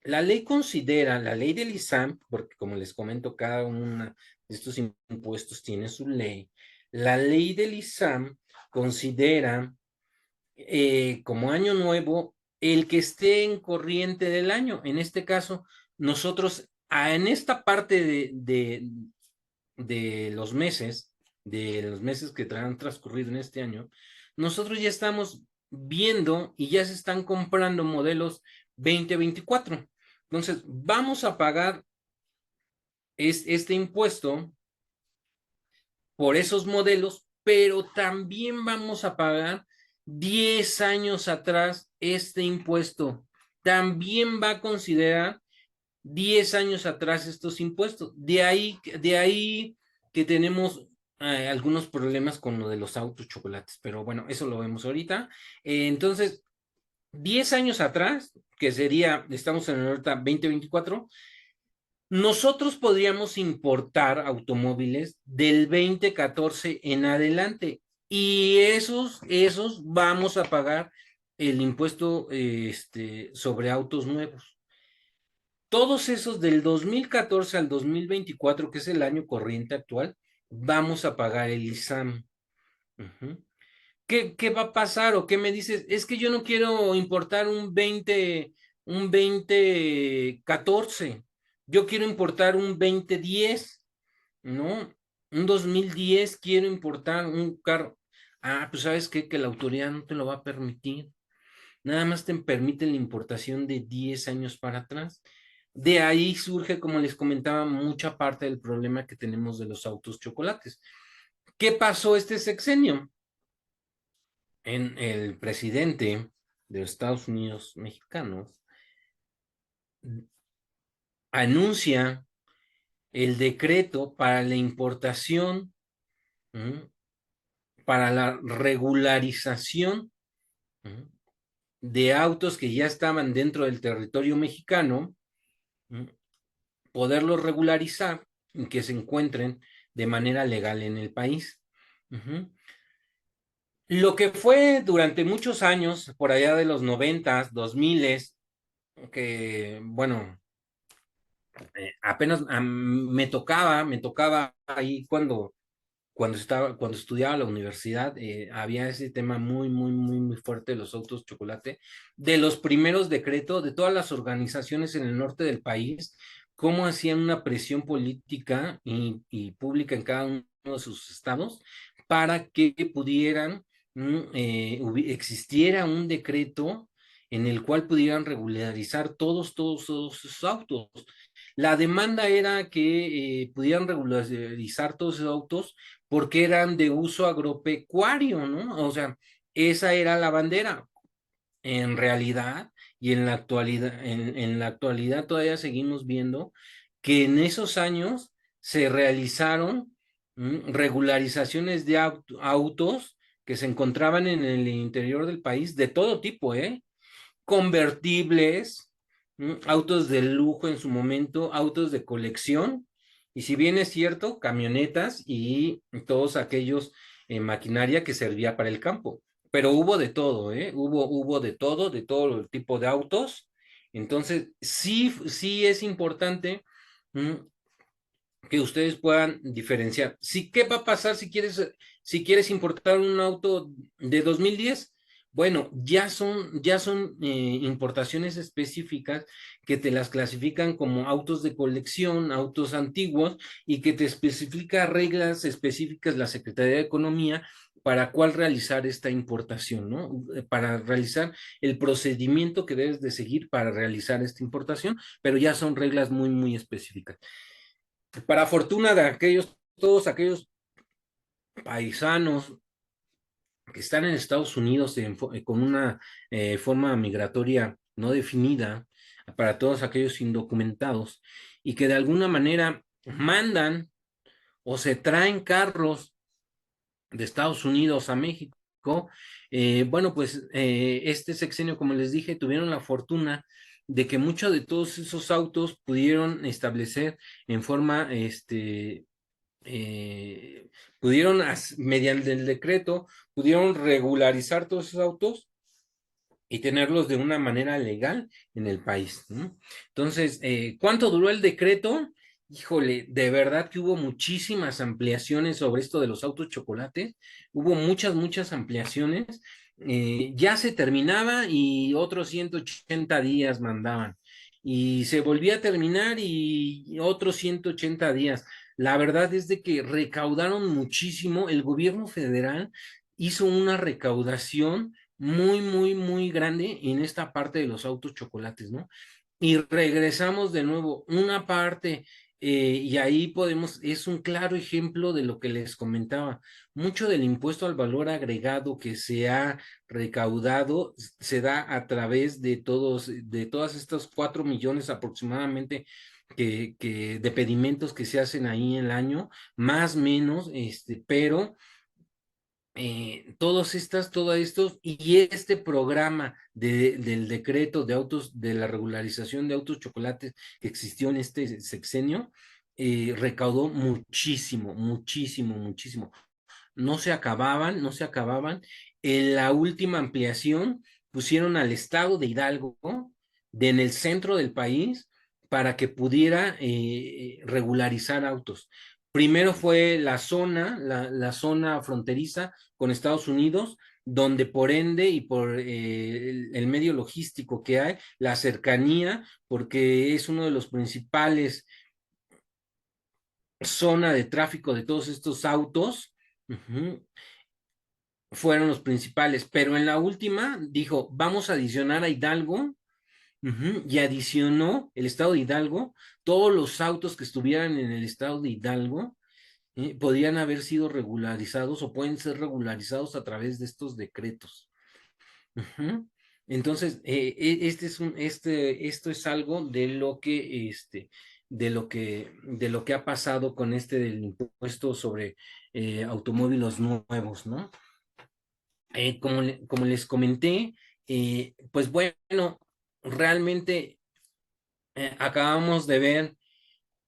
La ley considera, la ley del ISAM, porque como les comento, cada uno de estos impuestos tiene su ley. La ley del ISAM considera como año nuevo el que esté en corriente del año. En este caso, nosotros en esta parte de los meses que han transcurrido en este año, nosotros ya estamos viendo y ya se están comprando modelos 2024. Entonces, vamos a pagar este impuesto por esos modelos, pero también vamos a pagar 10 años atrás este impuesto. También va a considerar 10 años atrás estos impuestos. De ahí que tenemos algunos problemas con lo de los autos chocolates, pero bueno, eso lo vemos ahorita. Entonces, 10 años atrás, que sería, estamos en el ahorita 2024, nosotros podríamos importar automóviles del 2014 en adelante y esos vamos a pagar el impuesto sobre autos nuevos. Todos esos del 2014 al 2024, que es el año corriente actual, vamos a pagar el ISAM. Ujú. ¿Qué va a pasar o qué me dices? Es que yo no quiero importar un 2014, yo quiero importar un 2010, ¿no? Un 2010 quiero importar un carro. Ah, pues ¿sabes qué? Que la autoridad no te lo va a permitir. Nada más te permite la importación de 10 años para atrás. De ahí surge, como les comentaba, mucha parte del problema que tenemos de los autos chocolates. ¿Qué pasó este sexenio? En el presidente de los Estados Unidos mexicanos anuncia el decreto para la importación, para la regularización de autos que ya estaban dentro del territorio mexicano, poderlos regularizar y que se encuentren de manera legal en el país. Lo que fue durante muchos años, por allá de los 90s, 2000s, que bueno, apenas me tocaba ahí cuando estudiaba en la universidad, había ese tema muy fuerte de los autos chocolate, de los primeros decretos de todas las organizaciones en el norte del país, cómo hacían una presión política y pública en cada uno de sus estados para que pudieran, existiera un decreto en el cual pudieran regularizar todos sus autos. La demanda era que pudieran regularizar todos esos autos porque eran de uso agropecuario, ¿no? O sea, esa era la bandera. En realidad, y en la actualidad todavía seguimos viendo que en esos años se realizaron regularizaciones de autos que se encontraban en el interior del país de todo tipo, ¿eh? Convertibles, autos de lujo en su momento, autos de colección, y si bien es cierto, camionetas y todos aquellos maquinaria que servía para el campo. Pero hubo de todo, ¿eh? Hubo de todo el tipo de autos. Entonces, sí es importante que ustedes puedan diferenciar. Sí, ¿qué va a pasar si quieres importar un auto de 2010? Bueno, ya son importaciones específicas que te las clasifican como autos de colección, autos antiguos, y que te especifica reglas específicas la Secretaría de Economía para cuál realizar esta importación, ¿no? Para realizar el procedimiento que debes de seguir para realizar esta importación, pero ya son reglas muy específicas. Para fortuna de todos aquellos paisanos que están en Estados Unidos con una forma migratoria no definida para todos aquellos indocumentados y que de alguna manera mandan o se traen carros de Estados Unidos a México. Bueno, pues este sexenio, como les dije, tuvieron la fortuna de que muchos de todos esos autos pudieron establecer en forma, eh, pudieron, mediante el decreto, pudieron regularizar todos esos autos y tenerlos de una manera legal en el país, ¿no? Entonces, ¿cuánto duró el decreto? Híjole, de verdad que hubo muchísimas ampliaciones sobre esto de los autos chocolates, hubo muchas, muchas ampliaciones, ya se terminaba y otros 180 días mandaban, y se volvía a terminar y otros 180 días. La verdad es de que recaudaron muchísimo, el gobierno federal hizo una recaudación muy, muy, muy grande en esta parte de los autos chocolates, ¿no? Y regresamos de nuevo, una parte, y ahí podemos, es un claro ejemplo de lo que les comentaba. Mucho del impuesto al valor agregado que se ha recaudado se da a través de todas estas 4 millones aproximadamente de pedimentos que se hacen ahí en el año, más o menos, pero todo esto y este programa del decreto de autos, de la regularización de autos chocolates que existió en este sexenio, recaudó muchísimo, muchísimo, muchísimo. No se acababan, no se acababan. En la última ampliación pusieron al estado de Hidalgo en el centro del país para que pudiera regularizar autos. Primero fue la zona fronteriza con Estados Unidos, donde por ende y por el medio logístico que hay, la cercanía, porque es uno de los principales zona de tráfico de todos estos autos, uh-huh, fueron los principales, pero en la última dijo, vamos a adicionar a Hidalgo, uh-huh, y adicionó el estado de Hidalgo, todos los autos que estuvieran en el estado de Hidalgo podían haber sido regularizados o pueden ser regularizados a través de estos decretos. Uh-huh. Entonces, esto es algo de lo que ha pasado con del impuesto sobre automóviles nuevos, ¿no? Como les comenté, pues bueno, realmente acabamos de ver,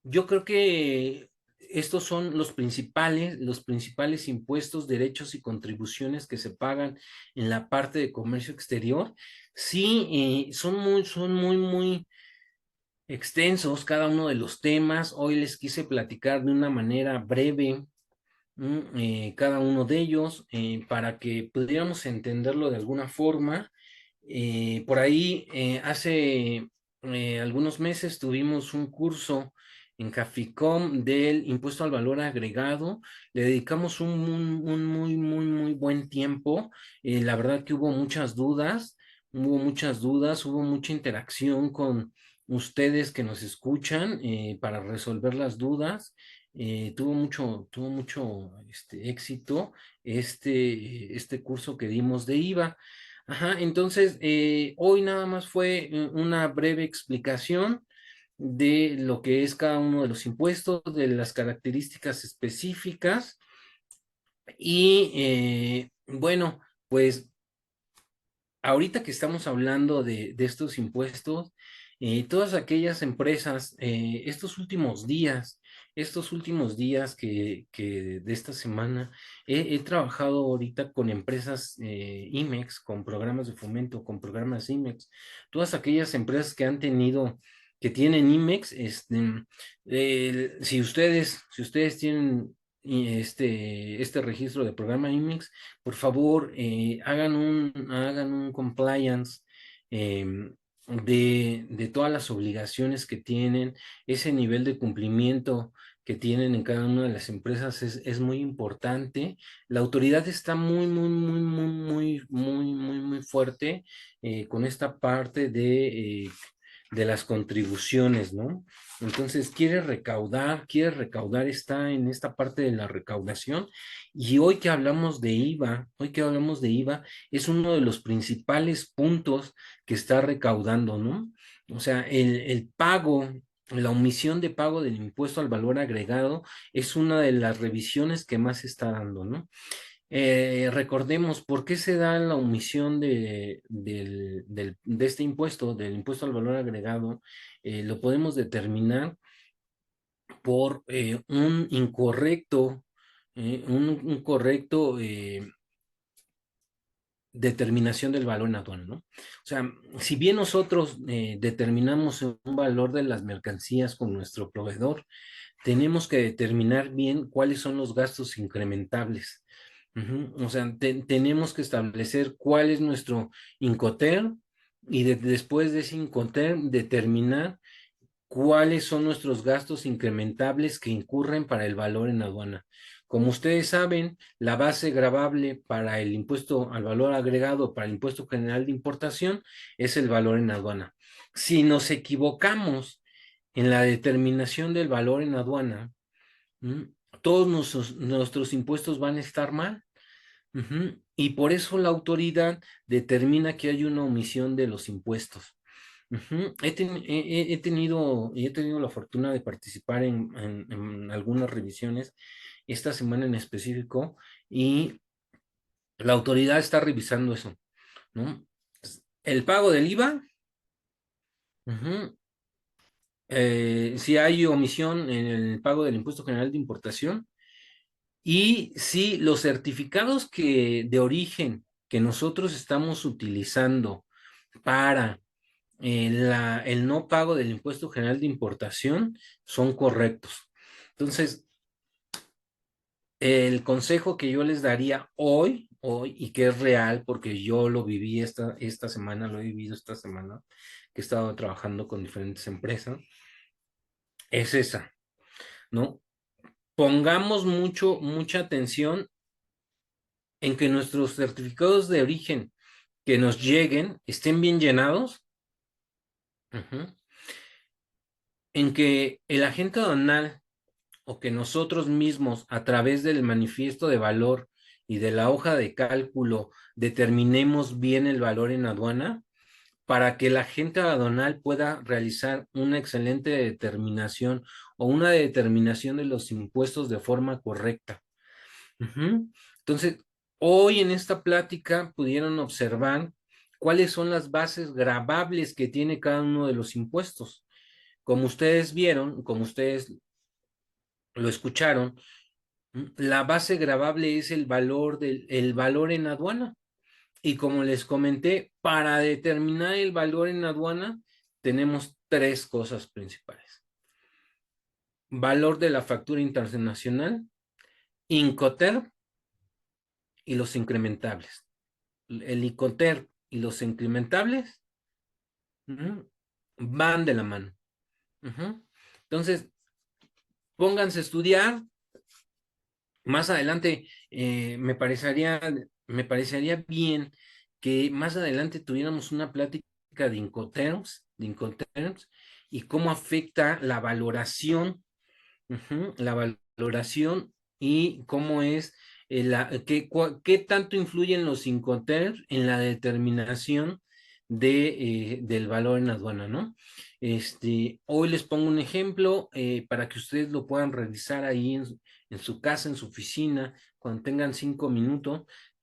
yo creo que estos son los principales impuestos, derechos y contribuciones que se pagan en la parte de comercio exterior. Sí, son muy, muy extensos cada uno de los temas. Hoy les quise platicar de una manera breve cada uno de ellos para que pudiéramos entenderlo de alguna forma. Por ahí, hace algunos meses tuvimos un curso en Caficom del impuesto al valor agregado. Le dedicamos un muy, muy, muy buen tiempo. La verdad que hubo mucha interacción con ustedes que nos escuchan para resolver las dudas. Tuvo mucho éxito este curso que dimos de IVA. Ajá, entonces, hoy nada más fue una breve explicación de lo que es cada uno de los impuestos, de las características específicas y bueno, pues ahorita que estamos hablando de estos impuestos, todas aquellas empresas, estos últimos días que de esta semana, he trabajado ahorita con empresas IMEX, con programas de fomento, con programas IMEX, todas aquellas empresas que tienen IMEX, si ustedes tienen este registro de programa IMEX, por favor, hagan un compliance eh, de todas las obligaciones que tienen, ese nivel de cumplimiento que tienen en cada una de las empresas es muy importante. La autoridad está muy, muy, muy, muy, muy, muy, muy, muy fuerte con esta parte de las contribuciones, ¿no? Entonces quiere recaudar, está en esta parte de la recaudación. Y hoy que hablamos de IVA, es uno de los principales puntos que está recaudando, ¿no? O sea, el pago, la omisión de pago del impuesto al valor agregado es una de las revisiones que más se está dando, ¿no? Recordemos por qué se da la omisión de este impuesto, del impuesto al valor agregado. Lo podemos determinar por un correcto determinación del valor en aduana, ¿no? O sea, si bien nosotros determinamos un valor de las mercancías con nuestro proveedor, tenemos que determinar bien cuáles son los gastos incrementables. O sea, tenemos que establecer cuál es nuestro Incoterm y después de ese Incoterm determinar cuáles son nuestros gastos incrementables que incurren para el valor en aduana. Como ustedes saben, la base gravable para el impuesto al valor agregado, para el impuesto general de importación, es el valor en aduana. Si nos equivocamos en la determinación del valor en aduana, ¿m? Todos nuestros impuestos van a estar mal. Y por eso la autoridad determina que hay una omisión de los impuestos. He tenido la fortuna de participar en algunas revisiones esta semana en específico, y la autoridad está revisando eso, ¿no? El pago del IVA, ujú, si hay omisión en el pago del impuesto general de importación, y si los certificados de origen que nosotros estamos utilizando para el no pago del impuesto general de importación son correctos. Entonces, el consejo que yo les daría hoy, y que es real, porque yo lo viví esta semana, lo he vivido esta semana, que he estado trabajando con diferentes empresas, es esa, ¿no? Pongamos mucha atención en que nuestros certificados de origen que nos lleguen estén bien llenados, ujú, en que el agente aduanal o que nosotros mismos a través del manifiesto de valor y de la hoja de cálculo determinemos bien el valor en aduana para que el agente aduanal pueda realizar una excelente determinación o una determinación de los impuestos de forma correcta. Entonces, hoy en esta plática pudieron observar cuáles son las bases gravables que tiene cada uno de los impuestos. Como ustedes vieron, como ustedes lo escucharon, la base gravable es el valor en aduana. Y como les comenté, para determinar el valor en aduana, tenemos tres cosas principales: valor de la factura internacional, Incoterm y los incrementables. El Incoterm y los incrementables van de la mano. Entonces, pónganse a estudiar. Más adelante, me parecería bien que más adelante tuviéramos una plática de Incoterms y cómo afecta la valoración, la valoración, y cómo es, qué tanto influyen los Incoterms en la determinación del valor en aduana, ¿no? Hoy les pongo un ejemplo para que ustedes lo puedan realizar ahí en su casa, en su oficina, cuando tengan 5 minutos.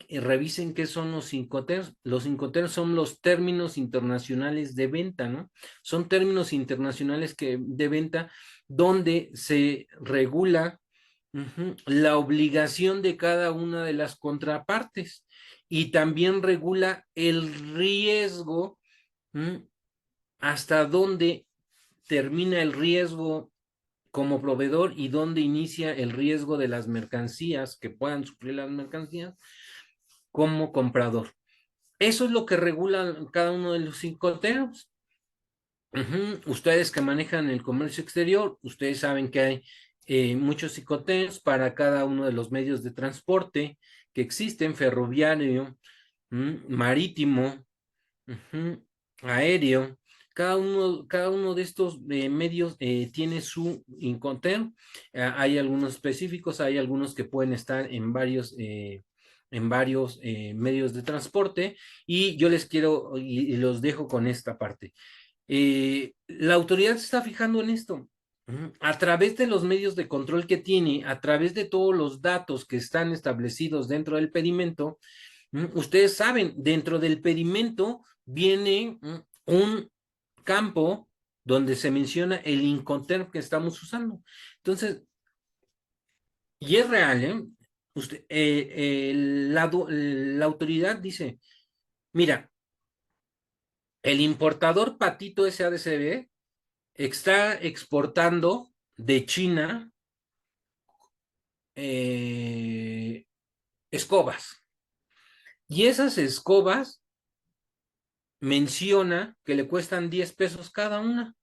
Revisen qué son los Incoterms. Los Incoterms son los términos internacionales de venta, ¿no? Son términos internacionales de venta donde se regula la obligación de cada una de las contrapartes, y también regula el riesgo, hasta dónde termina el riesgo como proveedor y dónde inicia el riesgo de las mercancías que puedan sufrir las mercancías como comprador. Eso es lo que regula cada uno de los cinco temas. Ustedes que manejan el comercio exterior, ustedes saben que hay muchos psicotems para cada uno de los medios de transporte que existen: ferroviario, marítimo, aéreo. cada uno de estos medios tiene su Incoterm. Hay algunos específicos, hay algunos que pueden estar en varios medios de transporte, y yo les quiero y los dejo con esta parte. La autoridad se está fijando en esto. A través de los medios de control que tiene, a través de todos los datos que están establecidos dentro del pedimento. Ustedes saben, dentro del pedimento viene un campo donde se menciona el Incoterm que estamos usando. Entonces, y es real, ¿eh? La autoridad dice, mira, el importador Patito SADCB está exportando de China escobas. Y esas escobas menciona que le cuestan 10 pesos cada una.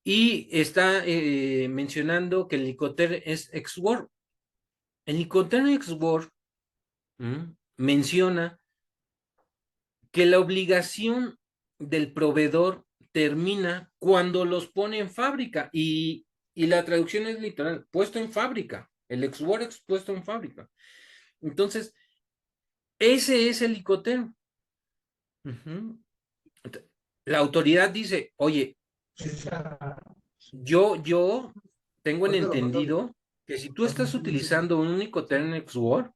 Y está mencionando que el Incoterm es ex-work. El Incoterm ex-work menciona que la obligación del proveedor termina cuando los pone en fábrica, y la traducción es literal, puesto en fábrica, el ex-work es puesto en fábrica. Entonces, ese es el Incoterm. La autoridad dice, oye, yo tengo en entendido que si tú estás utilizando un Incoterm ex-work,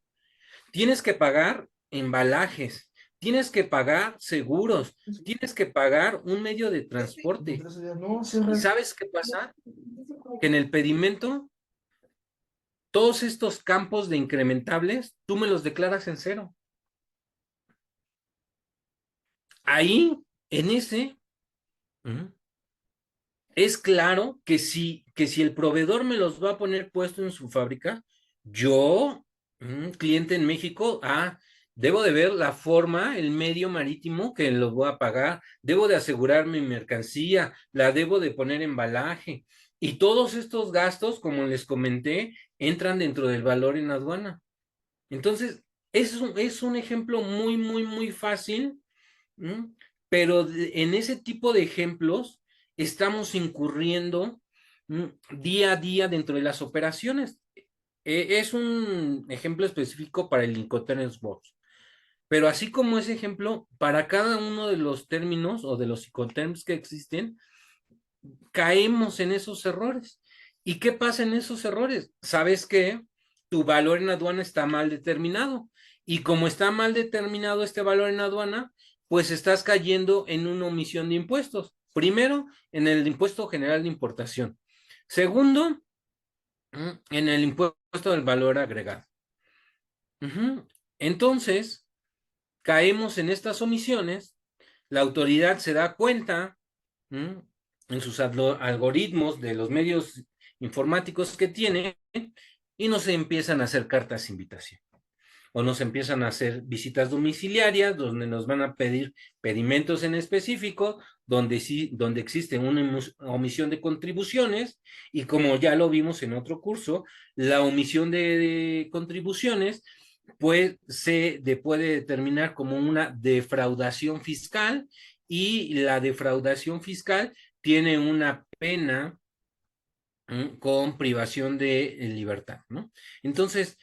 tienes que pagar embalajes, tienes que pagar seguros, tienes que pagar un medio de transporte. ¿Y sabes qué pasa? Que en el pedimento, todos estos campos de incrementables, tú me los declaras en cero. Ahí, en ese, es claro que si el proveedor me los va a poner puesto en su fábrica, yo, cliente en México, debo de ver la forma, el medio marítimo que los voy a pagar, debo de asegurar mi mercancía, la debo de poner en embalaje. Y todos estos gastos, como les comenté, entran dentro del valor en aduana. Entonces, es un ejemplo muy, muy, muy fácil. ¿Mm? Pero en ese tipo de ejemplos estamos incurriendo día a día dentro de las operaciones. Es un ejemplo específico para el Incoterm Box, pero así como ese ejemplo, para cada uno de los términos o de los Incoterms que existen, caemos en esos errores. ¿Y qué pasa en esos errores? ¿Sabes qué? Tu valor en aduana está mal determinado. Y como está mal determinado este valor en aduana, pues estás cayendo en una omisión de impuestos. Primero, en el impuesto general de importación. Segundo, en el impuesto del valor agregado. Entonces, caemos en estas omisiones, la autoridad se da cuenta en sus algoritmos de los medios informáticos que tiene, y nos empiezan a hacer cartas de invitación, o nos empiezan a hacer visitas domiciliarias donde nos van a pedir pedimentos en específico, donde sí, donde existe una omisión de contribuciones, y como ya lo vimos en otro curso, la omisión de contribuciones pues puede determinar como una defraudación fiscal, y la defraudación fiscal tiene una pena con privación de libertad, ¿no? Entonces,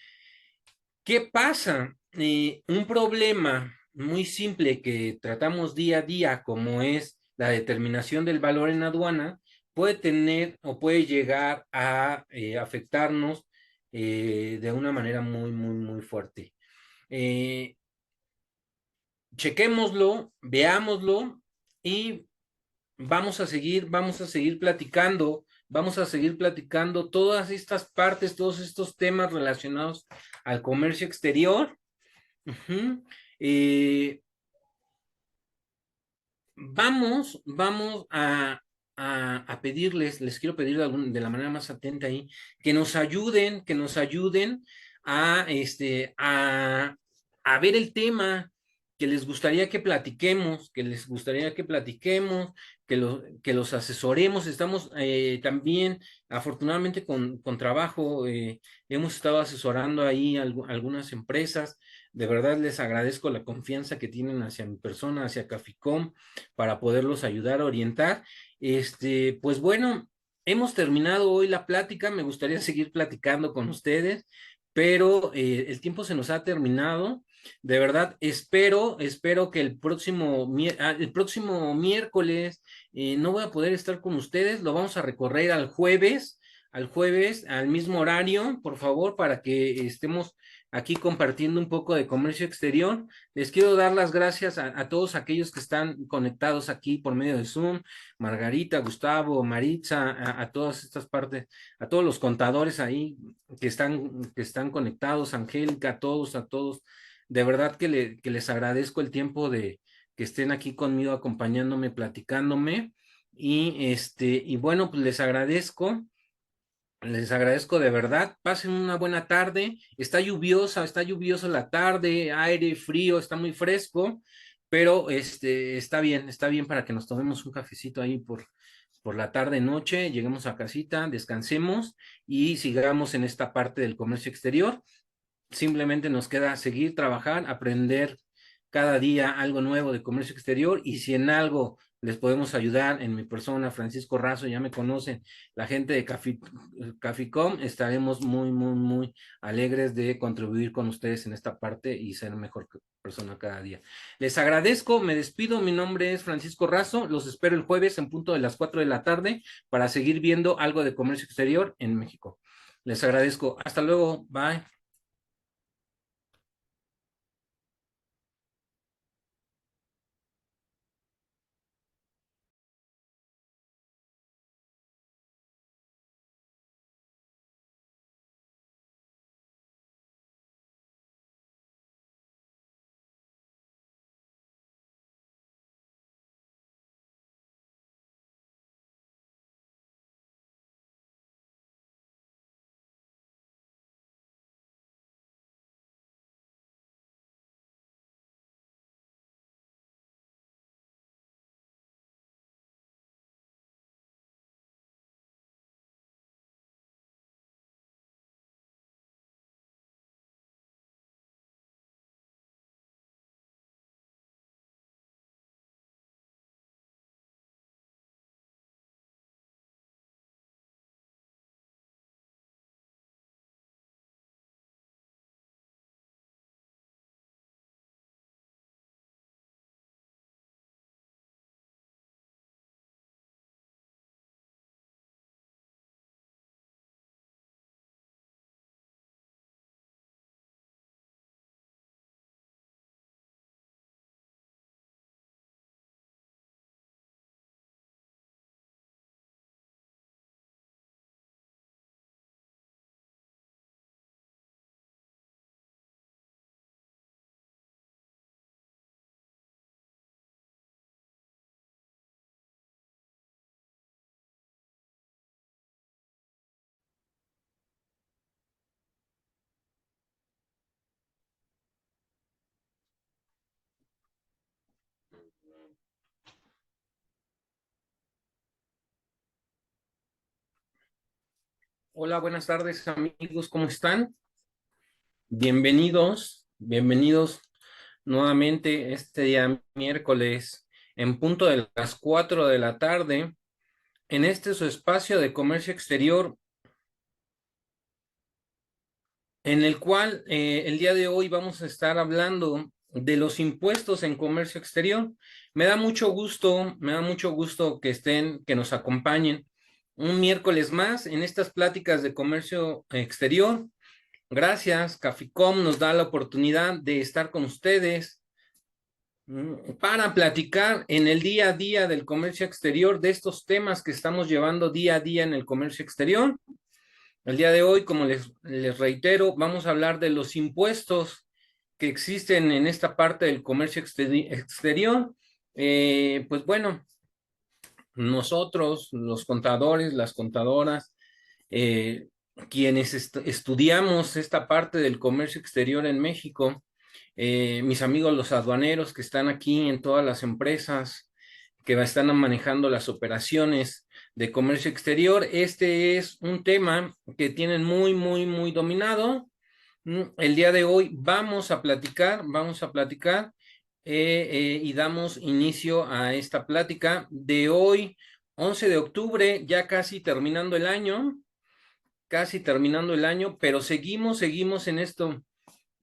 ¿qué pasa? Un problema muy simple que tratamos día a día, como es la determinación del valor en aduana, puede tener o puede llegar a afectarnos de una manera muy, muy, muy fuerte. Eh, Chequémoslo, veámoslo, y vamos a seguir platicando, todas estas partes, todos estos temas relacionados al comercio exterior. Uh-huh. eh, vamos a pedirles, les quiero pedir de la manera más atenta ahí, que nos ayuden a ver el tema que les gustaría que platiquemos, que los asesoremos. Estamos también, afortunadamente, con trabajo, hemos estado asesorando ahí algunas empresas. De verdad les agradezco la confianza que tienen hacia mi persona, hacia Caficom, para poderlos ayudar a orientar. Pues bueno, hemos terminado hoy la plática. Me gustaría seguir platicando con ustedes, pero el tiempo se nos ha terminado. De verdad, espero que el próximo miércoles no voy a poder estar con ustedes. Lo vamos a recorrer al jueves, al mismo horario, por favor, para que estemos aquí compartiendo un poco de comercio exterior. Les quiero dar las gracias a todos aquellos que están conectados aquí por medio de Zoom, Margarita, Gustavo, Maritza, a todas estas partes, a todos los contadores ahí que están conectados, Angélica, a todos. De verdad que les agradezco el tiempo de que estén aquí conmigo acompañándome, platicándome. Y bueno, pues les agradezco de verdad. Pasen una buena tarde. Está lluviosa la tarde, aire frío, está muy fresco, pero está bien para que nos tomemos un cafecito ahí por la tarde, noche, lleguemos a casita, descansemos y sigamos en esta parte del comercio exterior. Simplemente nos queda seguir, trabajar, aprender cada día algo nuevo de comercio exterior, y si en algo les podemos ayudar en mi persona, Francisco Razo, ya me conocen, la gente de Caficom, estaremos muy alegres de contribuir con ustedes en esta parte y ser mejor persona cada día. Les agradezco, me despido, mi nombre es Francisco Razo, los espero el jueves en punto de las 4 de la tarde para seguir viendo algo de comercio exterior en México. Les agradezco, hasta luego, bye. Hola, buenas tardes amigos, ¿cómo están? Bienvenidos nuevamente este día miércoles en punto de las 4 de la tarde en este su espacio de comercio exterior, en el cual el día de hoy vamos a estar hablando de los impuestos en comercio exterior. Me da mucho gusto que que nos acompañen un miércoles más en estas pláticas de comercio exterior. Gracias, Caficom nos da la oportunidad de estar con ustedes para platicar en el día a día del comercio exterior, de estos temas que estamos llevando día a día en el comercio exterior. El día de hoy, como les reitero, vamos a hablar de los impuestos que existen en esta parte del comercio exterior. Pues bueno, nosotros, los contadores, las contadoras, eh, quienes estudiamos esta parte del comercio exterior en México, mis amigos los aduaneros que están aquí en todas las empresas que están manejando las operaciones de comercio exterior. Este es un tema que tienen muy dominado. El día de hoy vamos a platicar y damos inicio a esta plática de hoy, 11 de octubre, ya casi terminando el año, pero seguimos en esto,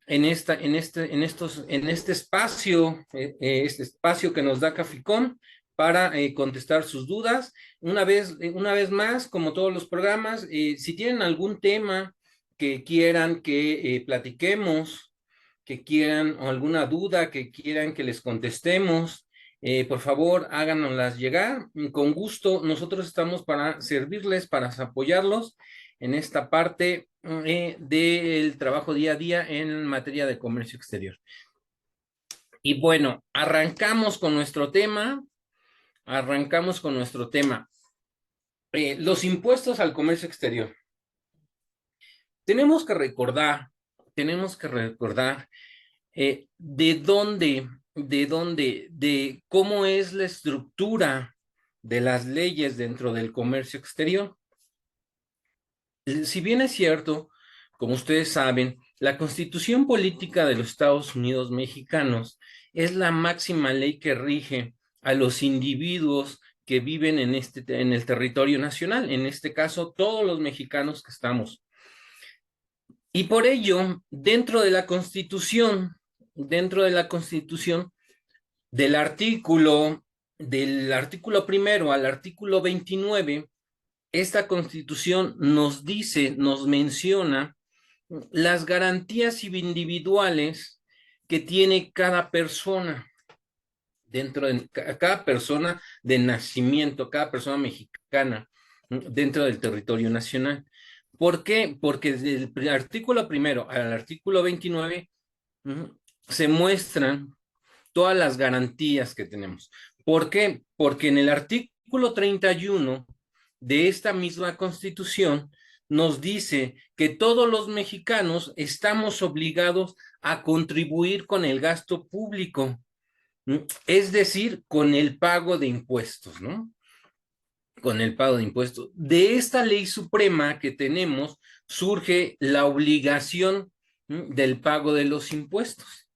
en este espacio, este espacio que nos da Caficom para contestar sus dudas. Una vez más, como todos los programas, si tienen algún tema que quieran que platiquemos, que quieran, o alguna duda que quieran que les contestemos, por favor, háganoslas llegar. Con gusto, nosotros estamos para servirles, para apoyarlos en esta parte del trabajo día a día en materia de comercio exterior. Y bueno, arrancamos con nuestro tema. Los impuestos al comercio exterior. Tenemos que recordar de cómo es la estructura de las leyes dentro del comercio exterior. Si bien es cierto, como ustedes saben, la Constitución Política de los Estados Unidos Mexicanos es la máxima ley que rige a los individuos que viven en el territorio nacional, en este caso, todos los mexicanos que estamos. Y por ello, dentro de la Constitución, del artículo primero al artículo 29, esta Constitución nos menciona las garantías individuales que tiene cada persona, cada persona de nacimiento, cada persona mexicana dentro del territorio nacional. ¿Por qué? Porque desde el artículo primero al artículo 29 se muestran todas las garantías que tenemos. ¿Por qué? Porque en el artículo 31 de esta misma Constitución nos dice que todos los mexicanos estamos obligados a contribuir con el gasto público, es decir, con el pago de impuestos, ¿no? Con el pago de impuestos. De esta ley suprema que tenemos surge la obligación del pago de los impuestos.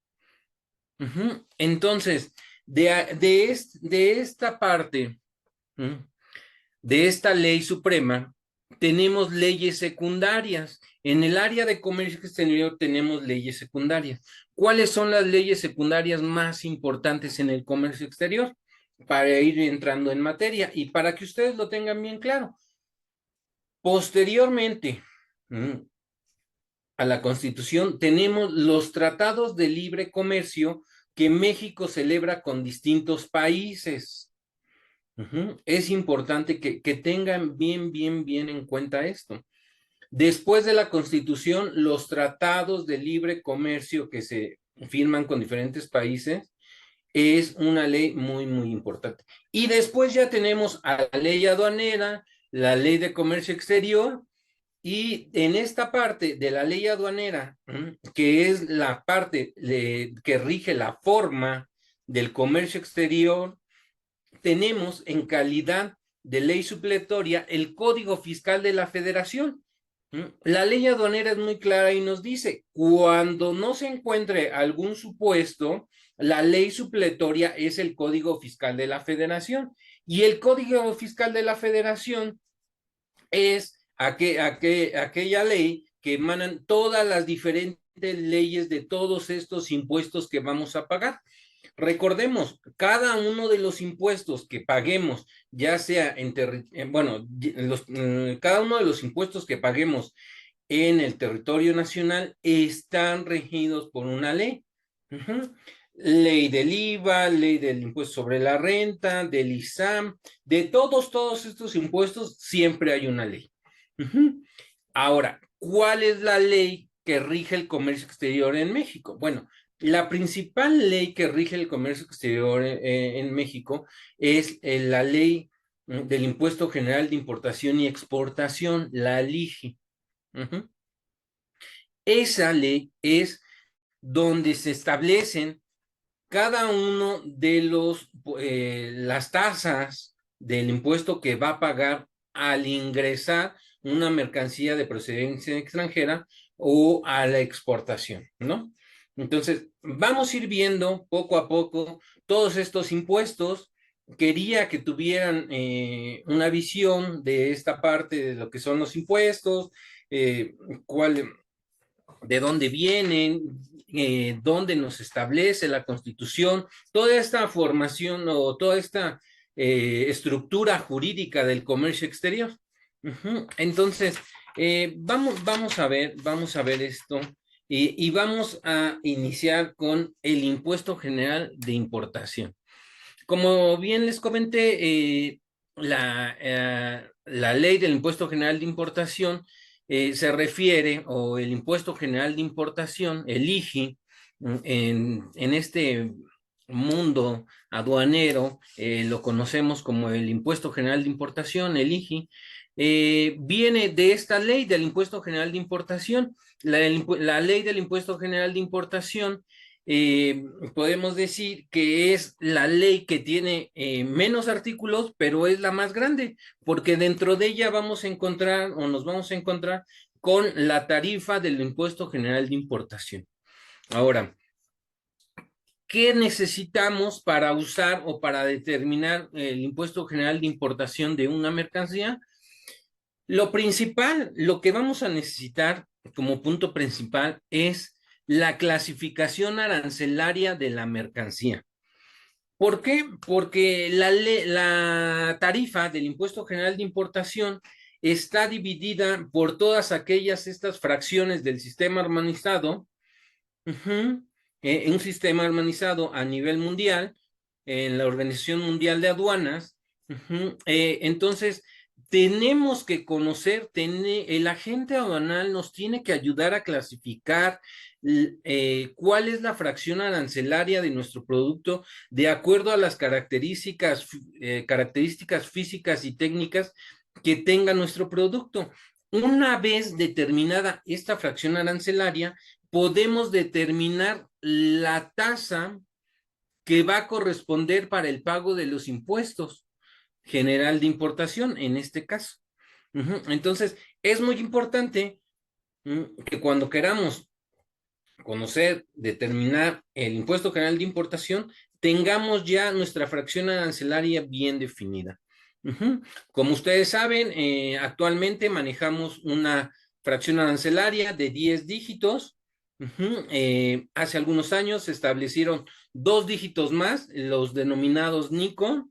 Entonces, de esta parte, de esta ley suprema, tenemos leyes secundarias. En el área de comercio exterior tenemos leyes secundarias. ¿Cuáles son las leyes secundarias más importantes en el comercio exterior? Para ir entrando en materia y para que ustedes lo tengan bien claro. Posteriormente a la Constitución tenemos los tratados de libre comercio que México celebra con distintos países. Es importante que tengan bien en cuenta esto. Después de la Constitución, los tratados de libre comercio que se firman con diferentes países es una ley muy importante. Y después ya tenemos a la ley aduanera, la ley de comercio exterior, y en esta parte de la ley aduanera, que es la parte que rige la forma del comercio exterior, tenemos en calidad de ley supletoria el Código Fiscal de la Federación. La ley aduanera es muy clara y nos dice, cuando no se encuentre algún supuesto, la ley supletoria es el Código Fiscal de la Federación. Y el Código Fiscal de la Federación es aquella ley que emanan todas las diferentes leyes de todos estos impuestos que vamos a pagar. Recordemos, cada uno de los impuestos que paguemos, ya sea cada uno de los impuestos que paguemos en el territorio nacional están regidos por una ley. Ley del IVA, ley del impuesto sobre la renta, del ISAM, de todos estos impuestos siempre hay una ley. Ahora, ¿cuál es la ley que rige el comercio exterior en México? Bueno, la principal ley que rige el comercio exterior en México es la ley del Impuesto General de Importación y Exportación, la LIGI. Esa ley es donde se establecen cada uno de las tasas del impuesto que va a pagar al ingresar una mercancía de procedencia extranjera o a la exportación, ¿no? Entonces, vamos a ir viendo poco a poco todos estos impuestos. Quería que tuvieran una visión de esta parte de lo que son los impuestos, eh, cuál, de dónde vienen, dónde nos establece la Constitución, toda esta formación o toda esta estructura jurídica del comercio exterior. Entonces, vamos a ver esto y vamos a iniciar con el impuesto general de importación. Como bien les comenté, la ley del impuesto general de importación se refiere, o el impuesto general de importación, el IGI, en este mundo aduanero, lo conocemos como el impuesto general de importación, el IGI, viene de esta ley del impuesto general de importación. La ley del impuesto general de importación, eh, podemos decir que es la ley que tiene menos artículos, pero es la más grande, porque dentro de ella vamos a encontrar o nos vamos a encontrar con la tarifa del impuesto general de importación. Ahora, ¿qué necesitamos para usar o para determinar el impuesto general de importación de una mercancía? Lo principal, lo que vamos a necesitar como punto principal es la clasificación arancelaria de la mercancía. ¿Por qué? Porque la tarifa del impuesto general de importación está dividida por todas estas fracciones del sistema armonizado, en un sistema armonizado a nivel mundial, en la Organización Mundial de Aduanas. Entonces, tenemos que conocer, el agente aduanal nos tiene que ayudar a clasificar cuál es la fracción arancelaria de nuestro producto de acuerdo a las características físicas y técnicas que tenga nuestro producto. Una vez determinada esta fracción arancelaria, podemos determinar la tasa que va a corresponder para el pago de los impuestos general de importación, en este caso. Entonces, es muy importante que cuando queramos conocer, determinar el impuesto general de importación, tengamos ya nuestra fracción arancelaria bien definida. Como ustedes saben, actualmente manejamos una fracción arancelaria de 10 dígitos. Hace algunos años se establecieron 2 dígitos más, los denominados NICO,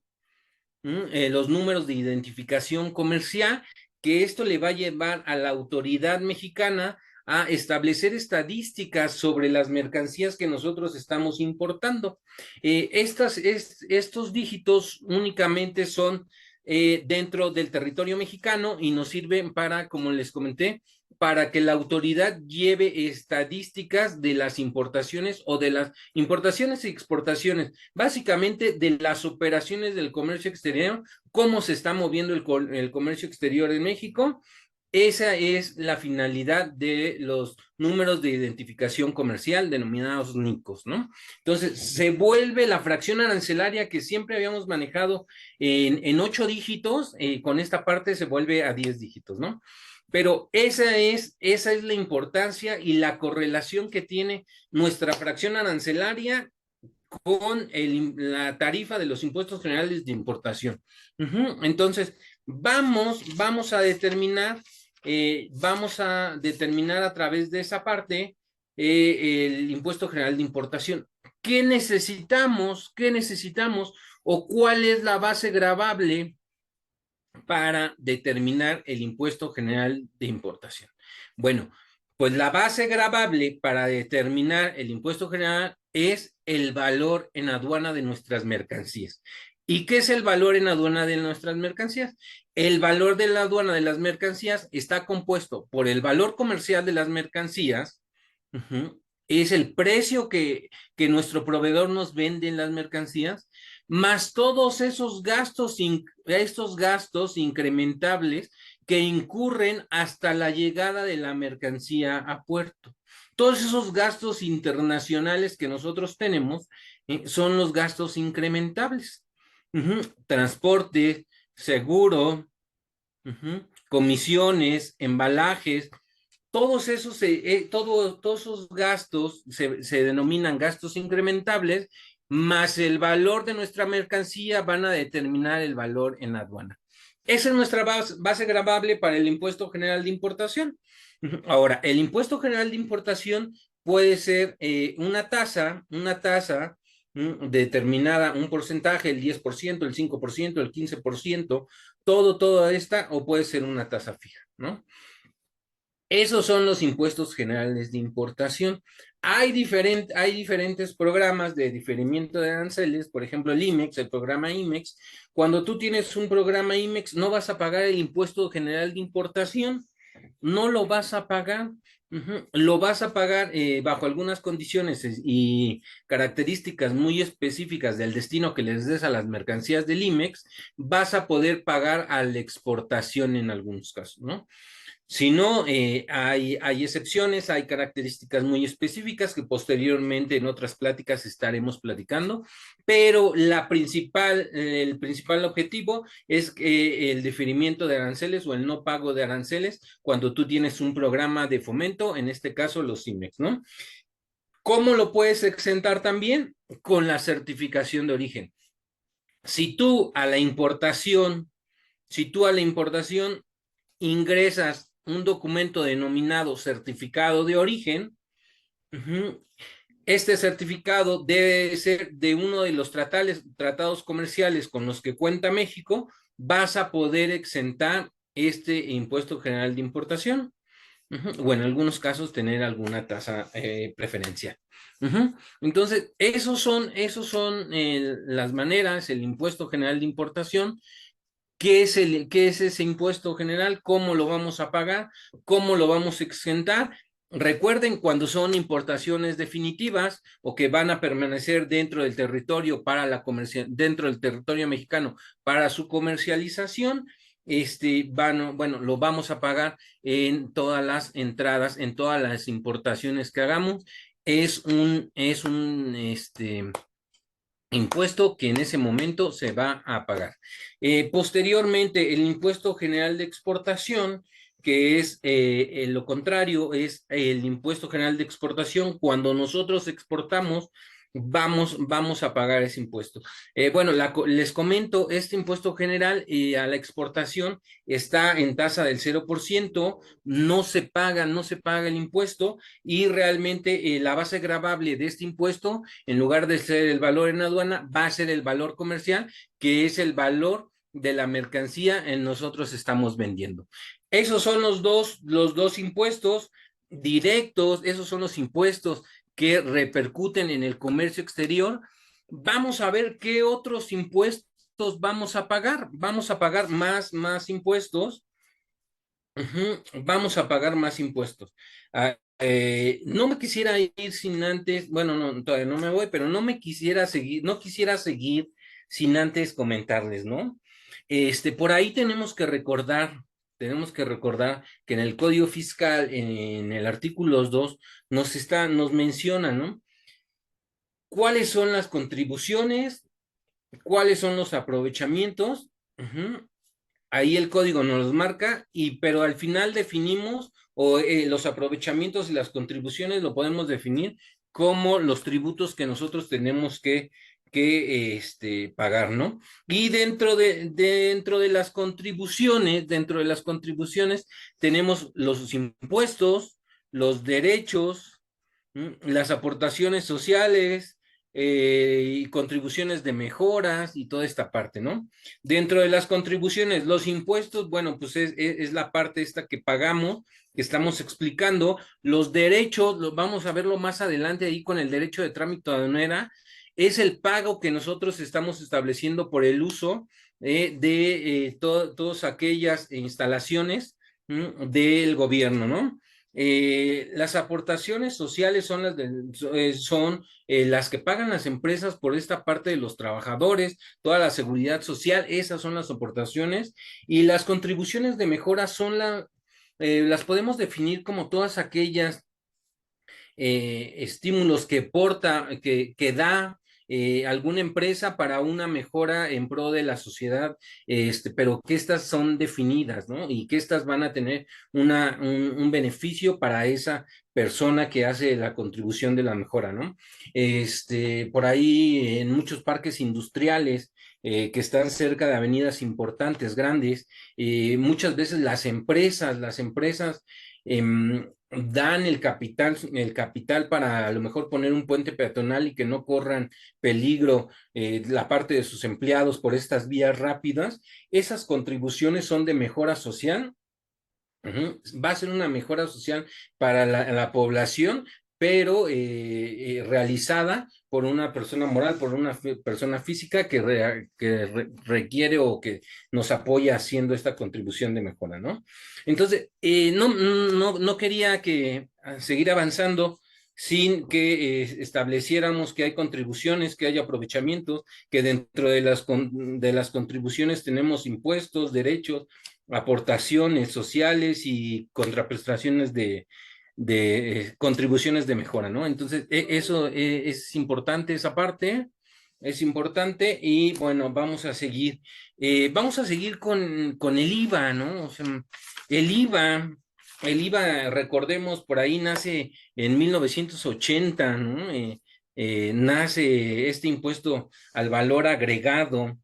los números de identificación comercial, que esto le va a llevar a la autoridad mexicana a establecer estadísticas sobre las mercancías que nosotros estamos importando. Estos dígitos únicamente son dentro del territorio mexicano y nos sirven para, como les comenté, para que la autoridad lleve estadísticas de las importaciones o de las importaciones y exportaciones, básicamente de las operaciones del comercio exterior, cómo se está moviendo el comercio exterior en México. Esa es la finalidad de los números de identificación comercial denominados NICOS, ¿no? Entonces, se vuelve la fracción arancelaria que siempre habíamos manejado en 8 dígitos, con esta parte se vuelve a 10 dígitos, ¿no? Pero esa es la importancia y la correlación que tiene nuestra fracción arancelaria con la tarifa de los impuestos generales de importación. Entonces, vamos a determinar a través de esa parte el impuesto general de importación. ¿Qué necesitamos? ¿Qué necesitamos? ¿O cuál es la base gravable para determinar el impuesto general de importación? Bueno, pues la base gravable para determinar el impuesto general es el valor en aduana de nuestras mercancías. ¿Y qué es el valor en aduana de nuestras mercancías? El valor de la aduana de las mercancías está compuesto por el valor comercial de las mercancías, es el precio que nuestro proveedor nos vende en las mercancías, más todos esos gastos incrementables que incurren hasta la llegada de la mercancía a puerto. Todos esos gastos internacionales que nosotros tenemos son los gastos incrementables. Transporte, seguro, comisiones, embalajes, todos esos gastos se denominan gastos incrementables, más el valor de nuestra mercancía van a determinar el valor en la aduana. Esa es nuestra base gravable para el impuesto general de importación. Ahora, el impuesto general de importación puede ser una tasa determinada, un porcentaje, el 10%, el 5%, el 15%, toda esta, o puede ser una tasa fija, ¿no? Esos son los impuestos generales de importación. Hay diferentes programas de diferimiento de aranceles, por ejemplo, el IMEX, el programa IMEX. Cuando tú tienes un programa IMEX, no vas a pagar el impuesto general de importación, no lo vas a pagar. Lo vas a pagar bajo algunas condiciones y características muy específicas del destino que les des a las mercancías del IMEX, vas a poder pagar a la exportación en algunos casos, ¿no? Si no, hay excepciones, hay características muy específicas que posteriormente en otras pláticas estaremos platicando, pero el principal objetivo es el deferimiento de aranceles o el no pago de aranceles cuando tú tienes un programa de fomento, en este caso los IMEX, ¿no? ¿Cómo lo puedes exentar también? Con la certificación de origen. Si tú a la importación, si tú a la importación ingresas un documento denominado certificado de origen, este certificado debe ser de uno de los tratados comerciales con los que cuenta México, vas a poder exentar este impuesto general de importación, o en algunos casos tener alguna tasa preferencial. Entonces, esos son las maneras, el impuesto general de importación. ¿Qué es ese impuesto general? ¿Cómo lo vamos a pagar? ¿Cómo lo vamos a exentar? Recuerden, cuando son importaciones definitivas o que van a permanecer dentro del territorio dentro del territorio mexicano para su comercialización, bueno, lo vamos a pagar en todas las entradas, en todas las importaciones que hagamos. Es un impuesto que en ese momento se va a pagar. Posteriormente, el impuesto general de exportación, que es lo contrario, es el impuesto general de exportación. Cuando nosotros exportamos, vamos a pagar ese impuesto. Bueno, les comento, este impuesto general a la exportación está en tasa del 0%, no se paga el impuesto, y realmente la base gravable de este impuesto, en lugar de ser el valor en aduana, va a ser el valor comercial, que es el valor de la mercancía en nosotros estamos vendiendo. Esos son los dos impuestos directos, esos son los impuestos que repercuten en el comercio exterior. Vamos a ver qué otros impuestos vamos a pagar. Vamos a pagar más impuestos. Vamos a pagar más impuestos. No me quisiera ir sin antes, bueno, no, todavía no me voy, pero no quisiera seguir sin antes comentarles, ¿no? Por ahí tenemos que recordar que en el Código Fiscal, en el artículo 2, nos menciona, ¿no? ¿Cuáles son las contribuciones? ¿Cuáles son los aprovechamientos? Ahí el código nos los marca, pero al final definimos, o los aprovechamientos y las contribuciones lo podemos definir como los tributos que nosotros tenemos que pagar, ¿no? Y dentro de las contribuciones tenemos los impuestos, los derechos, las aportaciones sociales, y contribuciones de mejoras y toda esta parte, ¿no? Dentro de las contribuciones, los impuestos, bueno, pues es la parte esta que pagamos, que estamos explicando. Los derechos, vamos a verlo más adelante ahí con el derecho de trámite aduanera, es el pago que nosotros estamos estableciendo por el uso de todas aquellas instalaciones del gobierno, ¿no? Las aportaciones sociales son las que pagan las empresas por esta parte de los trabajadores, toda la seguridad social. Esas son las aportaciones, y las contribuciones de mejora las podemos definir como todas aquellas estímulos que da alguna empresa para una mejora en pro de la sociedad, pero que estas son definidas, ¿no? Y que estas van a tener un beneficio para esa persona que hace la contribución de la mejora, ¿no? Por ahí en muchos parques industriales que están cerca de avenidas importantes, grandes, muchas veces las empresas dan el capital para a lo mejor poner un puente peatonal y que no corran peligro la parte de sus empleados por estas vías rápidas. Esas contribuciones son de mejora social. Ujú. Va a ser una mejora social para la población, pero realizada por una persona moral, por una persona física que requiere o que nos apoya haciendo esta contribución de mejora, ¿no? Entonces, no quería seguir avanzando sin que estableciéramos que hay contribuciones, que hay aprovechamientos, que dentro de las contribuciones tenemos impuestos, derechos, aportaciones sociales y contraprestaciones de contribuciones de mejora, ¿no? Entonces, eso es importante, esa parte es importante y bueno, vamos a seguir con el IVA, ¿no? O sea, el IVA, recordemos, por ahí nace en 1980, ¿no? Nace este impuesto al valor agregado.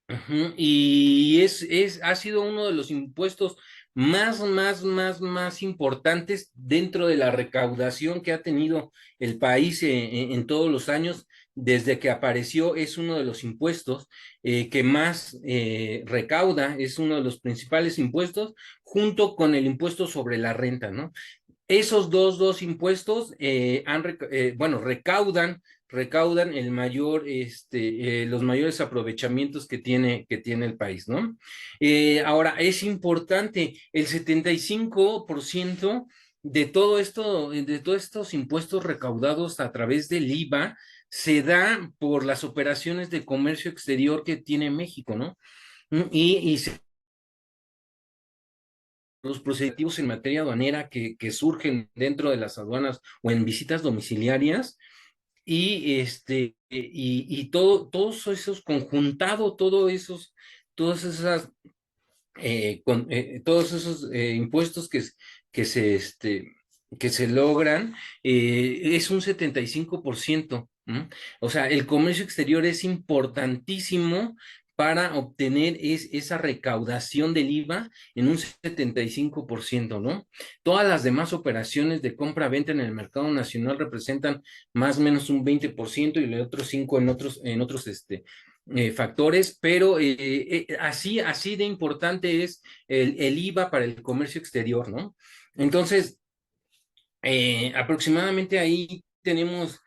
Ujú. Y ha sido uno de los impuestos más importantes dentro de la recaudación que ha tenido el país en todos los años. Desde que apareció, es uno de los impuestos que más recauda, es uno de los principales impuestos, junto con el impuesto sobre la renta, ¿no? Esos dos impuestos bueno, recaudan los mayores aprovechamientos que tiene el país, ¿no? Ahora, es importante, el 75% de todo esto, de todos estos impuestos recaudados a través del IVA, se da por las operaciones de comercio exterior que tiene México, ¿no? Y los procedimientos en materia aduanera que surgen dentro de las aduanas o en visitas domiciliarias todos esos conjuntado, todos esas, todos esos impuestos que se, este, que se logran, es un 75%. ¿M? O sea, el comercio exterior es importantísimo para obtener esa recaudación del IVA en un 75%, ¿no? Todas las demás operaciones de compra-venta en el mercado nacional representan más o menos un 20% y el otro 5 en otros factores, pero así de importante es el IVA para el comercio exterior, ¿no? Entonces, aproximadamente ahí tenemos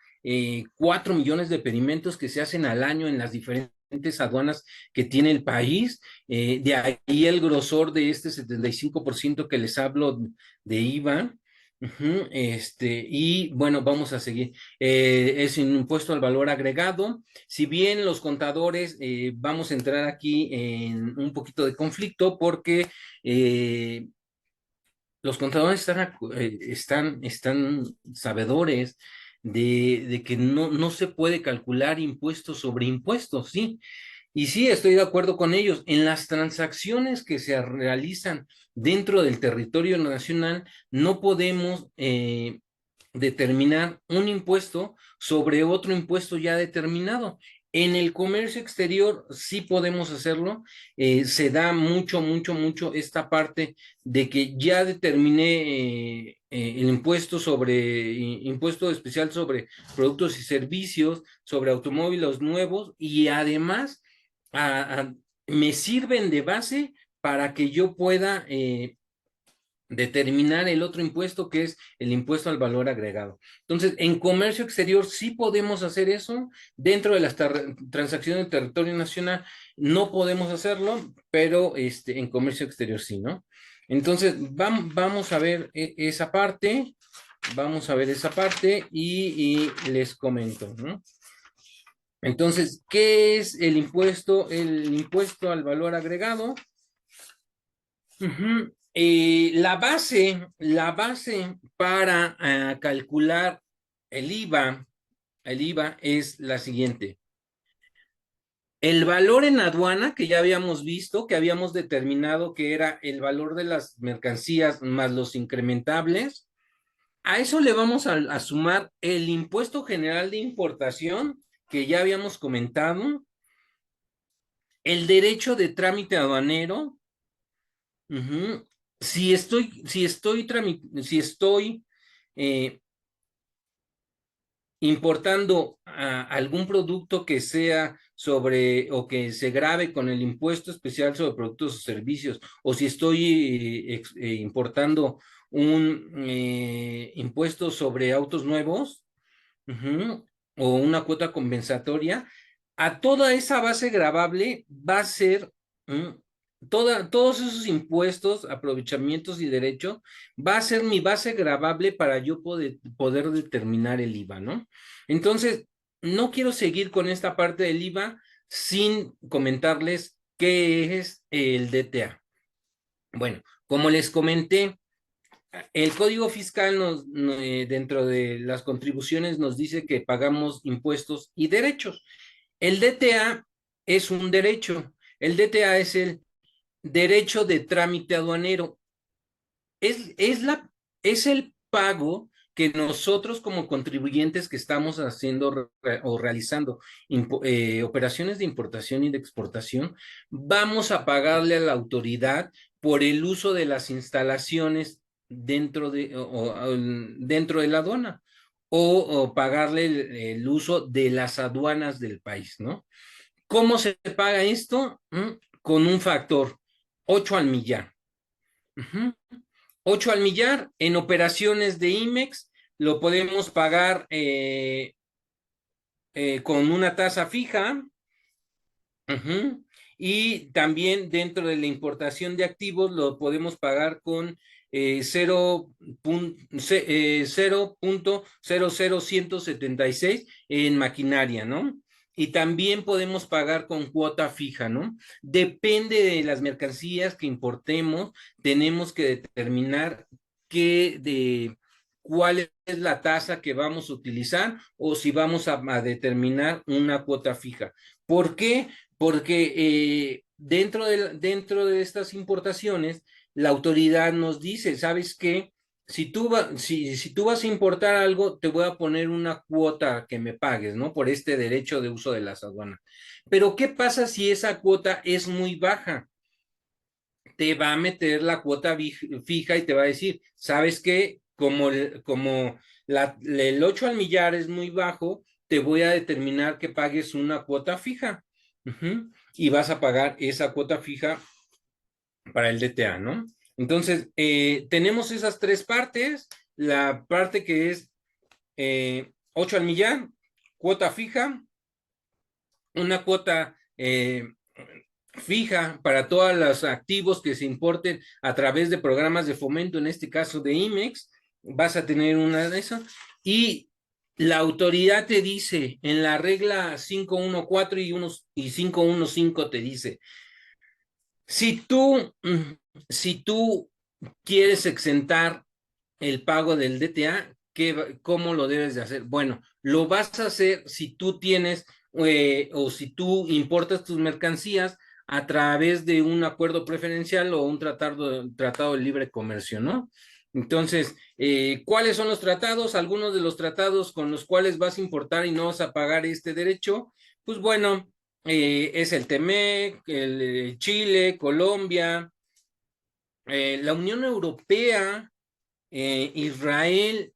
4 millones de pedimentos que se hacen al año en las diferentes aduanas que tiene el país. De ahí el grosor de este 75% que les hablo de IVA. Ujú. Y bueno, vamos a seguir. Es un impuesto al valor agregado. Si bien los contadores, vamos a entrar aquí en un poquito de conflicto porque los contadores están sabedores de que no se puede calcular impuestos sobre impuestos, ¿sí? Y sí, estoy de acuerdo con ellos. En las transacciones que se realizan dentro del territorio nacional, no podemos determinar un impuesto sobre otro impuesto ya determinado. En el comercio exterior sí podemos hacerlo. Se da mucho esta parte de que ya determiné el impuesto especial sobre productos y servicios, sobre automóviles nuevos y además me sirven de base para que yo pueda determinar el otro impuesto que es el impuesto al valor agregado. Entonces, en comercio exterior sí podemos hacer eso, dentro de las transacciones del territorio nacional no podemos hacerlo, pero en comercio exterior sí, ¿no? Entonces, vamos a ver esa parte y les comento, ¿no? Entonces, ¿qué es el impuesto? El impuesto al valor agregado. Ujú. la base para calcular el IVA, el IVA es la siguiente. El valor en aduana, que ya habíamos visto, que habíamos determinado que era el valor de las mercancías más los incrementables, a eso le vamos a sumar el impuesto general de importación, que ya habíamos comentado, el derecho de trámite aduanero. Ujú. Si estoy eh, importando algún producto que sea sobre o que se grave con el impuesto especial sobre productos o servicios, o si estoy importando un impuesto sobre autos nuevos, ujú, o una cuota compensatoria, a toda esa base gravable va a ser todos esos impuestos, aprovechamientos y derechos, va a ser mi base gravable para yo poder determinar el IVA, ¿no? Entonces, no quiero seguir con esta parte del IVA sin comentarles qué es el DTA. Bueno, como les comenté, el Código Fiscal dentro de las contribuciones nos dice que pagamos impuestos y derechos. El DTA es un derecho. El DTA es el derecho de trámite aduanero. Es, es, la, es el pago que nosotros como contribuyentes que estamos haciendo o realizando operaciones de importación y de exportación, vamos a pagarle a la autoridad por el uso de las instalaciones dentro de la aduana o pagarle el uso de las aduanas del país, ¿no? ¿Cómo se paga esto? Con un factor 8 al millar. Ujú. 8 al millar en operaciones de IMEX lo podemos pagar con una tasa fija. Ujú. Y también dentro de la importación de activos lo podemos pagar con 0.00176 en maquinaria, ¿no? Y también podemos pagar con cuota fija, ¿no? Depende de las mercancías que importemos, tenemos que determinar cuál es la tasa que vamos a utilizar o si vamos a determinar una cuota fija. ¿Por qué? Porque dentro de estas importaciones, la autoridad nos dice, ¿sabes qué? Si tú vas a importar algo, te voy a poner una cuota que me pagues, ¿no? Por este derecho de uso de las aduanas. Pero ¿qué pasa si esa cuota es muy baja? Te va a meter la cuota fija y te va a decir, ¿sabes qué? Como el 8 al millar es muy bajo, te voy a determinar que pagues una cuota fija. Ujú. Y vas a pagar esa cuota fija para el DTA, ¿no? Entonces, tenemos esas tres partes. La parte que es 8 al millar, cuota fija, una cuota fija para todos los activos que se importen a través de programas de fomento, en este caso de IMEX, vas a tener una de esas. Y la autoridad te dice, en la regla 514 y 515 te dice, si tú, si tú quieres exentar el pago del DTA, ¿cómo lo debes de hacer? Bueno, lo vas a hacer si tú tienes o si tú importas tus mercancías a través de un acuerdo preferencial o un tratado de libre comercio, ¿no? Entonces, ¿cuáles son los tratados? Algunos de los tratados con los cuales vas a importar y no vas a pagar este derecho, pues bueno, es el TEMEC, el Chile, Colombia, la Unión Europea, Israel,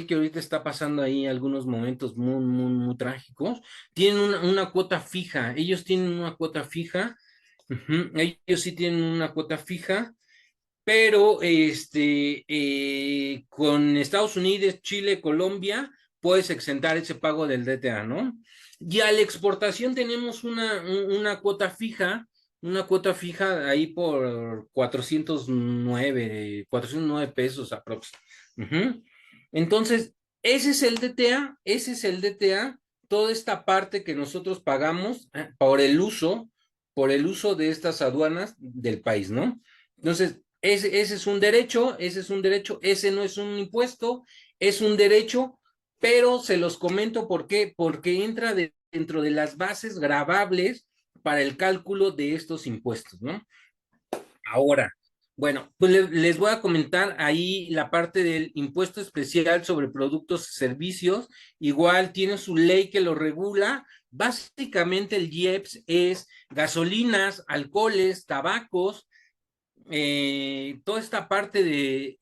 que ahorita está pasando ahí algunos momentos muy, muy, muy trágicos, tienen una cuota fija, ellos tienen una cuota fija, ujú, ellos sí tienen una cuota fija, pero con Estados Unidos, Chile, Colombia, puedes exentar ese pago del DTA, ¿no? Y a la exportación tenemos una cuota fija ahí por 409 pesos aproximadamente. Ujú. Entonces, ese es el DTA, toda esta parte que nosotros pagamos por el uso de estas aduanas del país, ¿no? Entonces, ese es un derecho, ese no es un impuesto, es un derecho, pero se los comento por qué, porque entra dentro de las bases gravables para el cálculo de estos impuestos, ¿no? Ahora, bueno, pues les voy a comentar ahí la parte del impuesto especial sobre productos y servicios. Igual tiene su ley que lo regula. Básicamente el IEPS es gasolinas, alcoholes, tabacos, toda esta parte de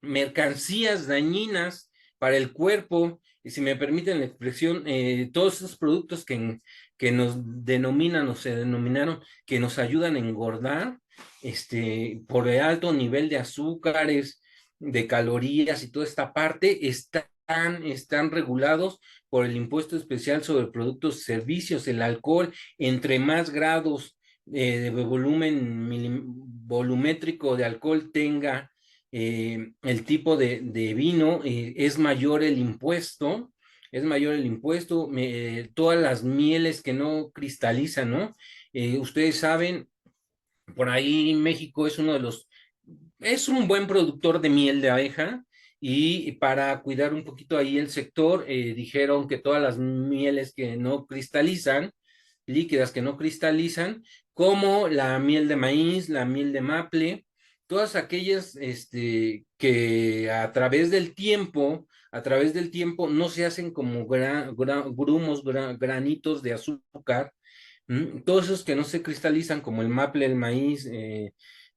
mercancías dañinas para el cuerpo, y si me permiten la expresión, todos esos productos que nos denominan o se denominaron que nos ayudan a engordar, por el alto nivel de azúcares, de calorías y toda esta parte, están regulados por el impuesto especial sobre productos y servicios. El alcohol, entre más grados de volumen volumétrico de alcohol tenga el tipo de vino, es mayor el impuesto, todas las mieles que no cristalizan, ¿no? Ustedes saben, por ahí México es un buen productor de miel de abeja, y para cuidar un poquito ahí el sector, dijeron que todas las mieles que no cristalizan, líquidas que no cristalizan, como la miel de maíz, la miel de maple, todas aquellas que a través del tiempo no se hacen como grumos, granitos de azúcar. Todos esos que no se cristalizan, como el maple, el maíz,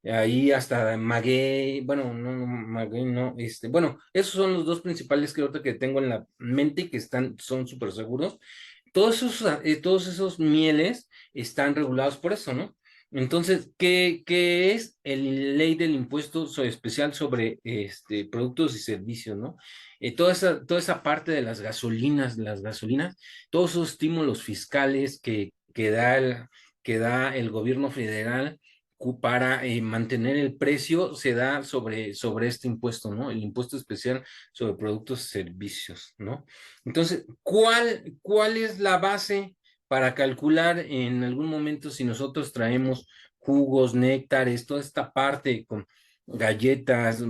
ahí hasta maguey, bueno, no, maguey no, bueno, esos son los dos principales que ahorita que tengo en la mente y que son súper seguros. Todos esos mieles están regulados por eso, ¿no? Entonces, ¿qué es el ley del impuesto especial sobre productos y servicios, ¿no? Toda esa parte de las gasolinas, todos esos estímulos fiscales que da el gobierno federal para mantener el precio, se da sobre este impuesto, ¿no? El impuesto especial sobre productos y servicios, ¿no? Entonces, ¿cuál es la base para calcular en algún momento si nosotros traemos jugos, néctares, toda esta parte con galletas,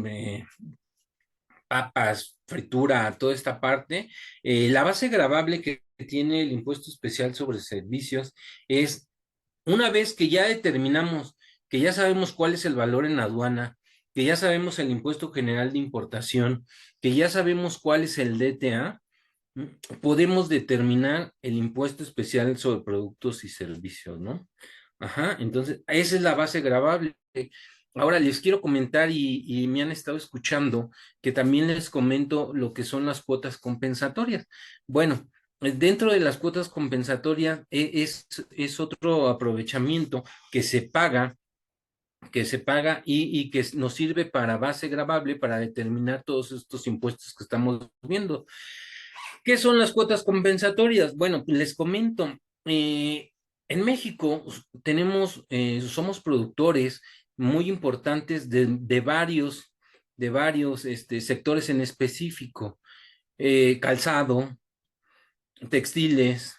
papas, fritura, toda esta parte? La base gravable que tiene el impuesto especial sobre servicios es, una vez que ya determinamos, que ya sabemos cuál es el valor en aduana, que ya sabemos el impuesto general de importación, que ya sabemos cuál es el DTA, podemos determinar el impuesto especial sobre productos y servicios, ¿no? Ajá, entonces esa es la base gravable. Ahora les quiero comentar, y me han estado escuchando, que también les comento lo que son las cuotas compensatorias. Bueno, dentro de las cuotas compensatorias es otro aprovechamiento que se paga y que nos sirve para base gravable para determinar todos estos impuestos que estamos viendo. ¿Qué son las cuotas compensatorias? Bueno, les comento. En México somos productores muy importantes de varios sectores en específico. Calzado, textiles,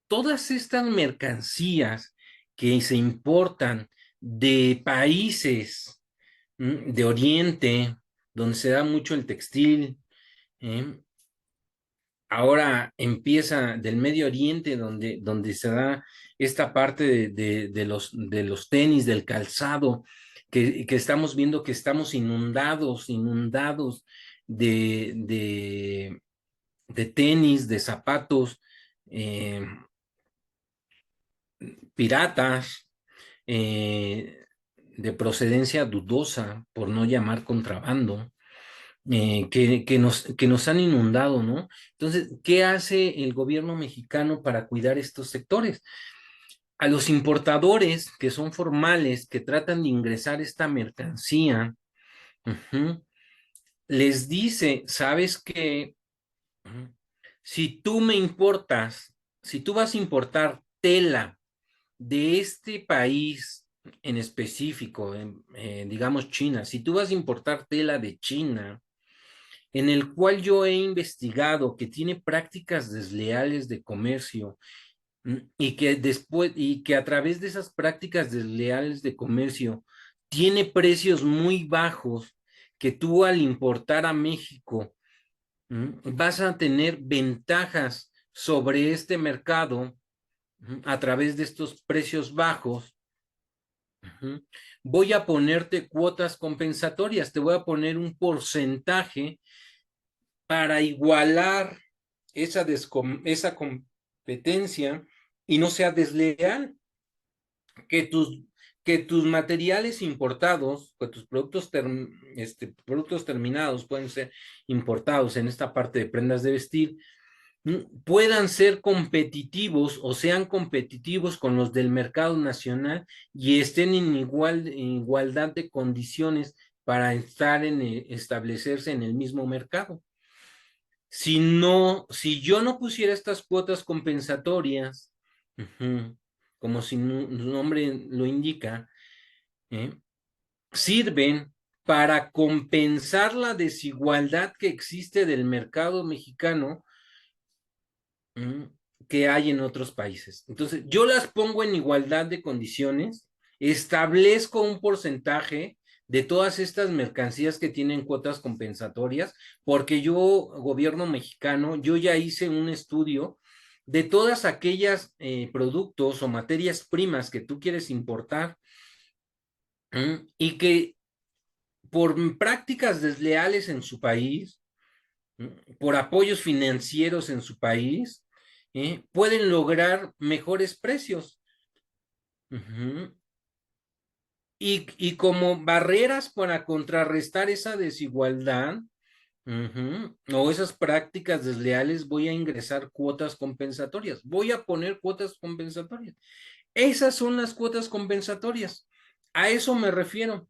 todas estas mercancías que se importan de países de Oriente, donde se da mucho el textil. ¿eh? Ahora empieza del Medio Oriente, donde se da esta parte de los tenis, del calzado, que estamos viendo que estamos inundados de tenis, de zapatos eh, piratas, de procedencia dudosa, por no llamar contrabando, que nos han inundado, ¿no? Entonces, ¿qué hace el gobierno mexicano para cuidar estos sectores? A los importadores que son formales, que tratan de ingresar esta mercancía, ujú, les dice, ¿sabes qué? Ujú, Si tú me importas, si tú vas a importar tela de este país en específico, digamos China, si tú vas a importar tela de China, en el cual yo he investigado que tiene prácticas desleales de comercio y que después, y que a través de esas prácticas desleales de comercio tiene precios muy bajos que tú al importar a México vas a tener ventajas sobre este mercado a través de estos precios bajos. Voy a ponerte cuotas compensatorias, te voy a poner un porcentaje para igualar esa competencia y no sea desleal, que tus, que tus materiales importados, que tus productos terminados pueden ser importados en esta parte de prendas de vestir, puedan ser competitivos o sean competitivos con los del mercado nacional y estén en igualdad de condiciones para establecerse en el mismo mercado. Si no, si yo no pusiera estas cuotas compensatorias, como su nombre lo indica, ¿eh? Sirven para compensar la desigualdad que existe del mercado mexicano mm, que hay en otros países. Entonces, yo las pongo en igualdad de condiciones, establezco un porcentaje de todas estas mercancías que tienen cuotas compensatorias, porque yo, gobierno mexicano, yo ya hice un estudio de todas aquellas productos o materias primas que tú quieres importar y que por prácticas desleales en su país, por apoyos financieros en su país, pueden lograr mejores precios. Uh-huh. Y como barreras para contrarrestar esa desigualdad o esas prácticas desleales, voy a ingresar cuotas compensatorias. Voy a poner cuotas compensatorias. Esas son las cuotas compensatorias. A eso me refiero.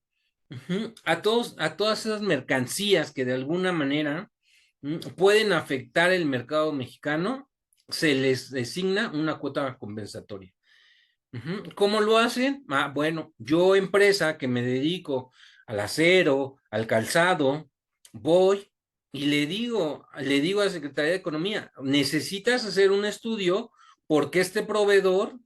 A todas esas mercancías que de alguna manera pueden afectar el mercado mexicano, se les designa una cuota compensatoria. ¿Cómo lo hacen? Bueno, yo empresa que me dedico al acero, al calzado, voy y le digo a la Secretaría de Economía, necesitas hacer un estudio porque este proveedor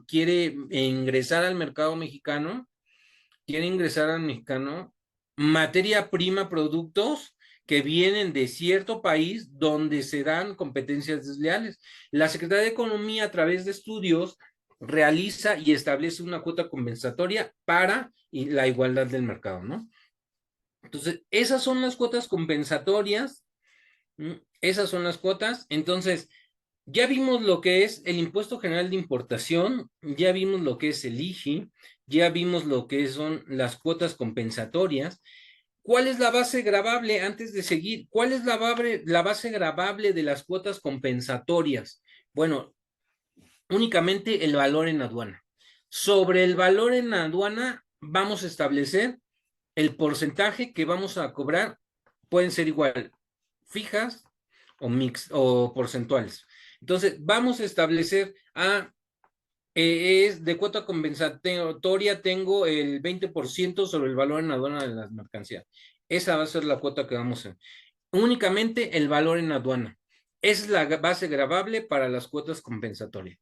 quiere ingresar al mercado mexicano, quiere ingresar al mexicano materia prima, productos que vienen de cierto país donde se dan competencias desleales. La Secretaría de Economía, a través de estudios, realiza y establece una cuota compensatoria para la igualdad del mercado, ¿no? Entonces, esas son las cuotas compensatorias, esas son las cuotas. Entonces, ya vimos lo que es el Impuesto General de Importación, ya vimos lo que es el IGI, ya vimos lo que son las cuotas compensatorias. ¿Cuál es la base gravable antes de seguir? ¿Cuál es la base gravable de las cuotas compensatorias? Bueno, únicamente el valor en aduana. Sobre el valor en aduana vamos a establecer el porcentaje que vamos a cobrar. Pueden ser igual fijas o porcentuales. Entonces, vamos a establecer es de cuota compensatoria, tengo el 20% sobre el valor en aduana de las mercancías. Esa va a ser la cuota que vamos a hacer. Únicamente el valor en aduana. Esa es la base gravable para las cuotas compensatorias.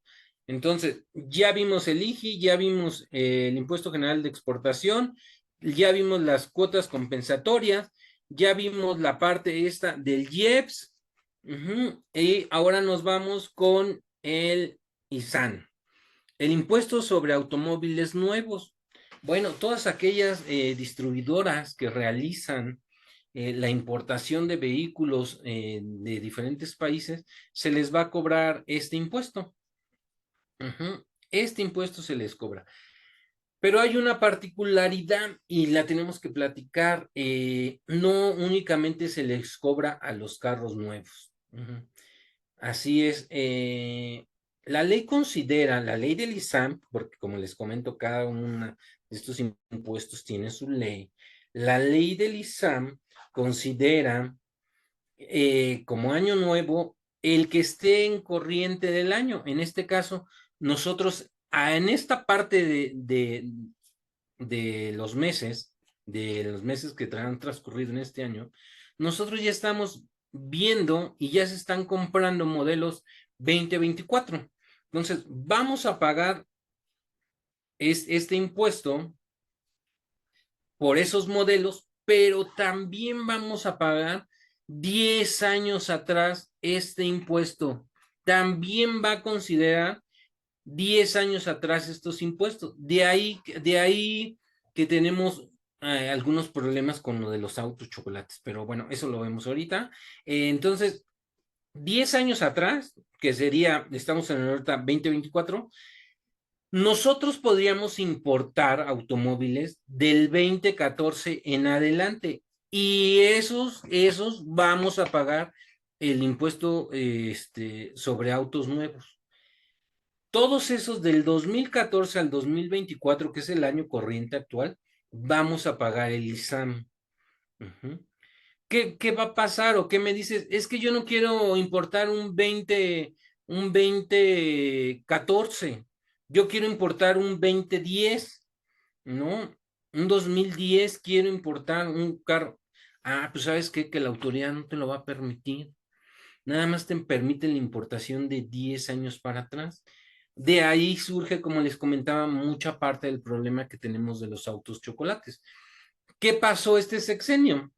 Entonces, ya vimos el IGI, ya vimos el Impuesto General de Exportación, ya vimos las cuotas compensatorias, ya vimos la parte esta del IEPS, y ahora nos vamos con el ISAN. El impuesto sobre automóviles nuevos. Bueno, todas aquellas distribuidoras que realizan la importación de vehículos de diferentes países, se les va a cobrar este impuesto. Este impuesto se les cobra. Pero hay una particularidad y la tenemos que platicar. No únicamente se les cobra a los carros nuevos. Así es. La ley considera, la ley del ISAM, porque como les comento, cada uno de estos impuestos tiene su ley. La ley del ISAM considera como año nuevo el que esté en corriente del año. En este caso, nosotros en esta parte de los meses que han transcurrido en este año, nosotros ya estamos viendo y ya se están comprando modelos 2024. Entonces, vamos a pagar este impuesto por esos modelos, pero también vamos a pagar 10 años atrás este impuesto. También va a considerar 10 años atrás estos impuestos. De ahí que tenemos algunos problemas con lo de los autos chocolates, pero bueno, eso lo vemos ahorita. Entonces, 10 años atrás, que sería, estamos en el ahorita 2024, nosotros podríamos importar automóviles del 2014 en adelante y esos vamos a pagar el impuesto sobre autos nuevos. Todos esos del 2014 al 2024, que es el año corriente actual, vamos a pagar el ISAM. Ujú. ¿Qué va a pasar o qué me dices? Es que yo no quiero importar un 2014, yo quiero importar un 2010, ¿no? Un 2010 quiero importar un carro. Ah, pues sabes qué, que la autoridad no te lo va a permitir. Nada más te permite la importación de 10 años para atrás. De ahí surge, como les comentaba, mucha parte del problema que tenemos de los autos chocolates. ¿Qué pasó este sexenio?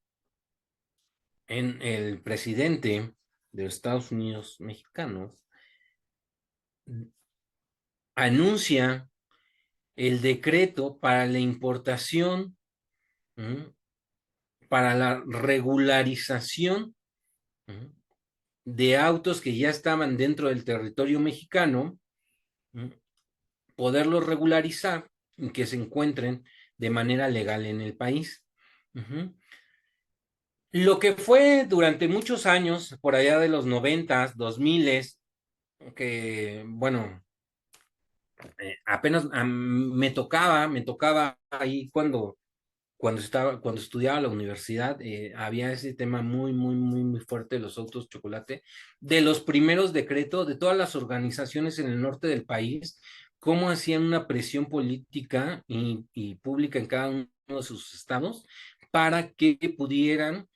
En el presidente de los Estados Unidos mexicanos anuncia el decreto para la importación, ¿m? Para la regularización, ¿m? De autos que ya estaban dentro del territorio mexicano, ¿m? Poderlos regularizar y que se encuentren de manera legal en el país. Uh-huh. Lo que fue durante muchos años, por allá de los 90s, 2000s, que bueno, apenas me tocaba ahí cuando estudiaba la universidad, había ese tema muy fuerte de los autos chocolate, de los primeros decretos de todas las organizaciones en el norte del país, cómo hacían una presión política y pública en cada uno de sus estados para que pudieran,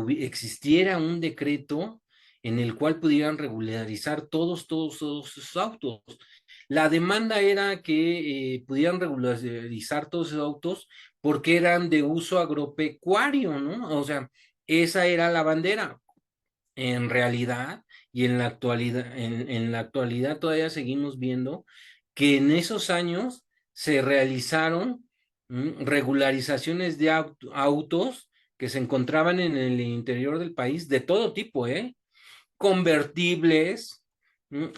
existiera un decreto en el cual pudieran regularizar todos esos autos. La demanda era que pudieran regularizar todos esos autos porque eran de uso agropecuario, ¿no? O sea, esa era la bandera. En realidad, y en la actualidad todavía seguimos viendo que en esos años se realizaron regularizaciones de autos que se encontraban en el interior del país de todo tipo, ¿eh? Convertibles,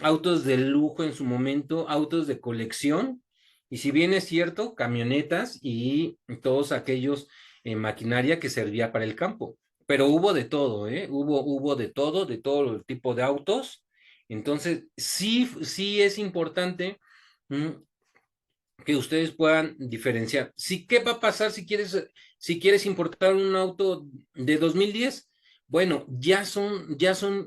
autos de lujo en su momento, autos de colección, y si bien es cierto, camionetas y todos aquellos maquinaria que servía para el campo. Pero hubo de todo, ¿eh? Hubo de todo el tipo de autos. Entonces, sí es importante mm, que ustedes puedan diferenciar. Sí, ¿qué va a pasar si quieres importar un auto de 2010? Bueno, ya son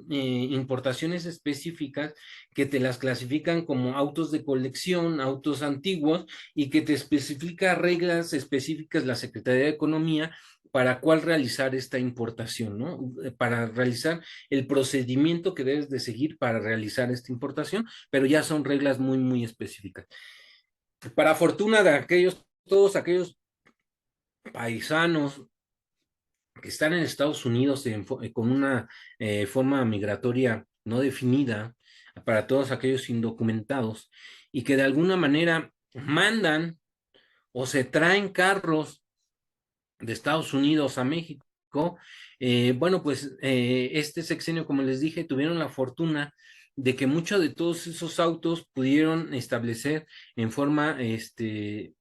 importaciones específicas que te las clasifican como autos de colección, autos antiguos, y que te especifica reglas específicas la Secretaría de Economía para cuál realizar esta importación, ¿no? Para realizar el procedimiento que debes de seguir para realizar esta importación, pero ya son reglas muy específicas. Para fortuna de todos aquellos paisanos que están en Estados Unidos con una forma migratoria no definida, para todos aquellos indocumentados y que de alguna manera mandan o se traen carros de Estados Unidos a México, bueno, pues este sexenio, como les dije, tuvieron la fortuna de que muchos de todos esos autos pudieron establecer en forma eh,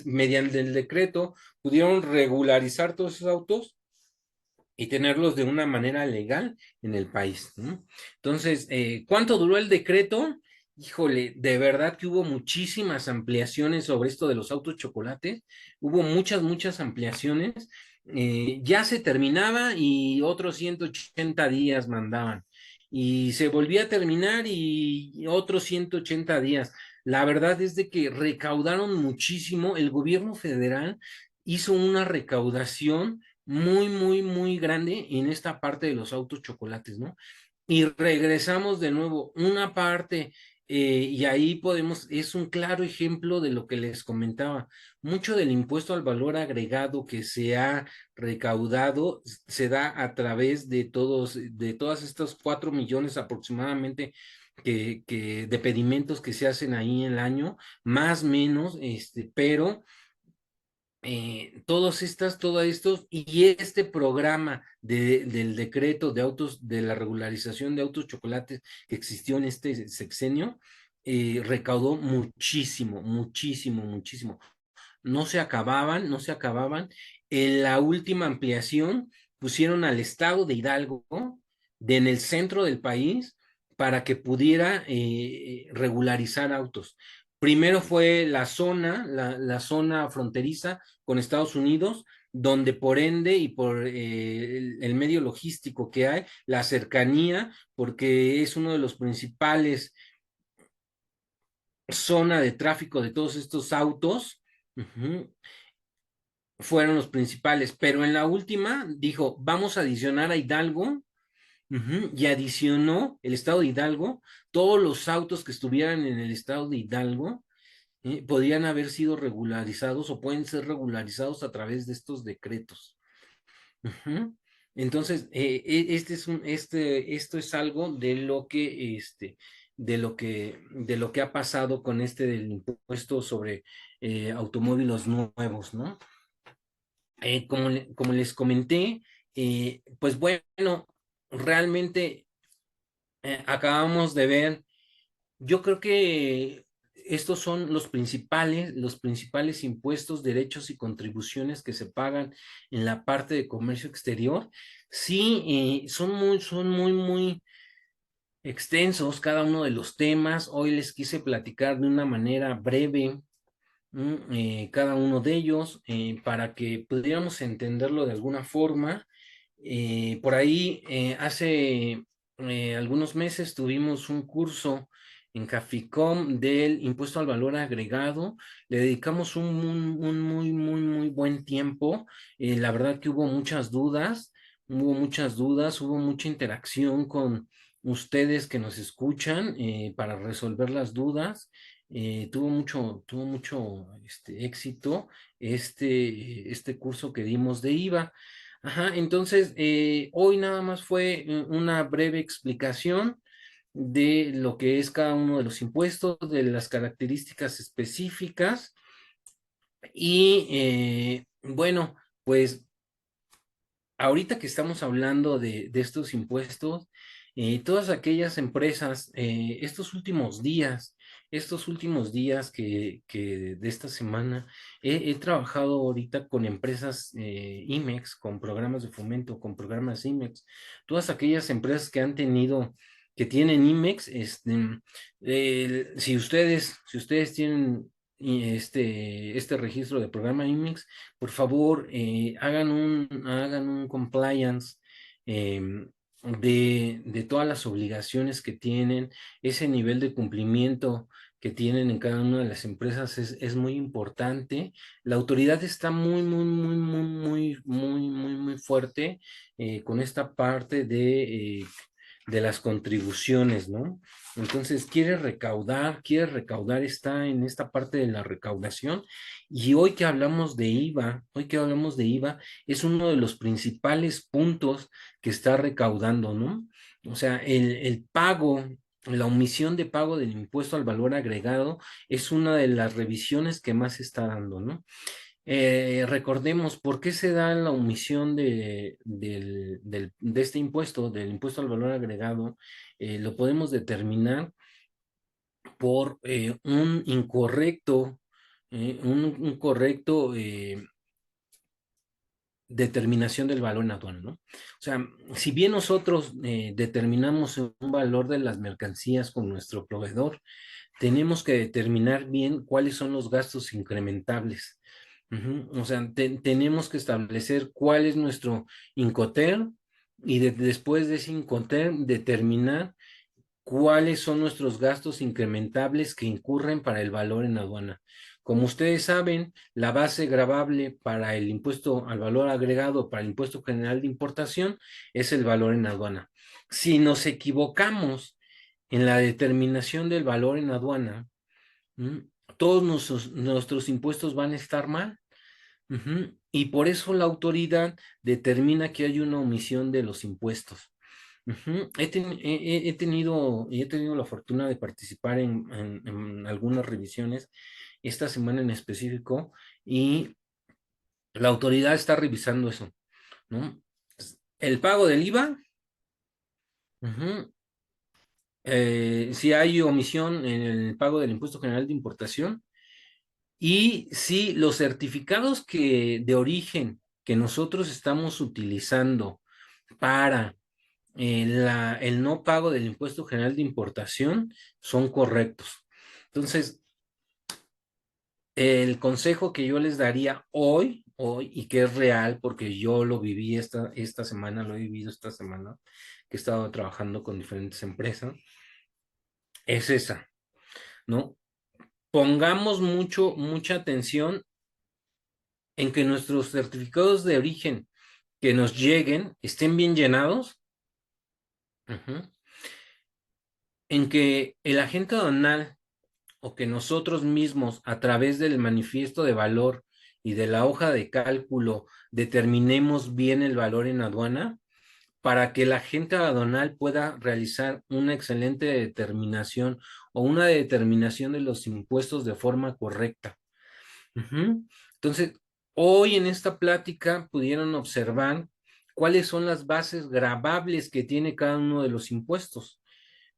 mediante el decreto, pudieron regularizar todos esos autos y tenerlos de una manera legal en el país, ¿no? Entonces, ¿cuánto duró el decreto? Híjole, de verdad que hubo muchísimas ampliaciones sobre esto de los autos chocolates, hubo muchas ampliaciones, ya se terminaba y otros 180 días mandaban, y se volvía a terminar y otros 180 días. La verdad es de que recaudaron muchísimo, el gobierno federal hizo una recaudación muy, muy, muy grande en esta parte de los autos chocolates, ¿no? Y regresamos de nuevo, una parte, y ahí podemos, es un claro ejemplo de lo que les comentaba. Mucho del impuesto al valor agregado que se ha recaudado se da a través de todas estas 4 millones aproximadamente de pedimentos que se hacen ahí en el año, más o menos, pero todo esto y este programa del decreto de autos, de la regularización de autos chocolates que existió en este sexenio, recaudó muchísimo, muchísimo, muchísimo. No se acababan, no se acababan. En la última ampliación pusieron al estado de Hidalgo en el centro del país para que pudiera regularizar autos. Primero fue la zona fronteriza con Estados Unidos, donde por ende y por el medio logístico que hay, la cercanía, porque es uno de los principales zona de tráfico de todos estos autos, fueron los principales, pero en la última dijo, vamos a adicionar a Hidalgo, y adicionó el estado de Hidalgo, todos los autos que estuvieran en el estado de Hidalgo, podían haber sido regularizados o pueden ser regularizados a través de estos decretos. Ujú. Entonces, esto es algo de lo que ha pasado con del impuesto sobre automóviles nuevos, ¿no? Como les comenté, pues bueno, realmente acabamos de ver, yo creo que estos son los principales impuestos, derechos y contribuciones que se pagan en la parte de comercio exterior. Sí, son muy, muy extensos cada uno de los temas. Hoy les quise platicar de una manera breve cada uno de ellos para que pudiéramos entenderlo de alguna forma. Por ahí, hace algunos meses tuvimos un curso en Caficom del impuesto al valor agregado. Le dedicamos un muy, muy, muy buen tiempo. La verdad que hubo mucha interacción con ustedes que nos escuchan para resolver las dudas. Tuvo mucho éxito este curso que dimos de IVA. Ajá, entonces hoy nada más fue una breve explicación de lo que es cada uno de los impuestos, de las características específicas y bueno, pues ahorita que estamos hablando de estos impuestos, todas aquellas empresas, estos últimos días que de esta semana, he trabajado ahorita con empresas IMEX, con programas de fomento, con programas IMEX, todas aquellas empresas que tienen IMEX, si ustedes tienen este registro de programa IMEX, por favor, hagan un compliance de todas las obligaciones que tienen, ese nivel de cumplimiento que tienen en cada una de las empresas es muy importante. La autoridad está muy, muy, muy, muy, muy, muy, muy, muy fuerte con esta parte de las contribuciones, ¿no? Entonces, quiere recaudar, está en esta parte de la recaudación. Y hoy que hablamos de IVA, es uno de los principales puntos que está recaudando, ¿no? O sea, el pago, la omisión de pago del impuesto al valor agregado es una de las revisiones que más se está dando, ¿no? Recordemos por qué se da la omisión de este impuesto, del impuesto al valor agregado. Lo podemos determinar por un correcto determinación del valor en aduana, ¿no? O sea, si bien nosotros determinamos un valor de las mercancías con nuestro proveedor, tenemos que determinar bien cuáles son los gastos incrementables. O sea, tenemos que establecer cuál es nuestro Incoterm y después de ese Incoterm determinar cuáles son nuestros gastos incrementables que incurren para el valor en aduana. Como ustedes saben, la base gravable para el impuesto al valor agregado, para el impuesto general de importación, es el valor en aduana. Si nos equivocamos en la determinación del valor en aduana, ¿m? Todos nuestros impuestos van a estar mal. Ujú. Y por eso la autoridad determina que hay una omisión de los impuestos. Ujú. He tenido la fortuna de participar en algunas revisiones esta semana en específico, y la autoridad está revisando eso, ¿no? El pago del IVA, ujú, si hay omisión en el pago del impuesto general de importación, y si los certificados de origen que nosotros estamos utilizando para el no pago del impuesto general de importación son correctos. Entonces, el consejo que yo les daría hoy, y que es real, porque yo lo viví esta semana, lo he vivido esta semana, que he estado trabajando con diferentes empresas, es esa, ¿no? Pongamos mucha atención en que nuestros certificados de origen que nos lleguen estén bien llenados, ujú, en que el agente aduanal o que nosotros mismos a través del manifiesto de valor y de la hoja de cálculo determinemos bien el valor en aduana, para que la agente aduanal pueda realizar una excelente determinación o una determinación de los impuestos de forma correcta. Ujú. Entonces, hoy en esta plática pudieron observar cuáles son las bases gravables que tiene cada uno de los impuestos.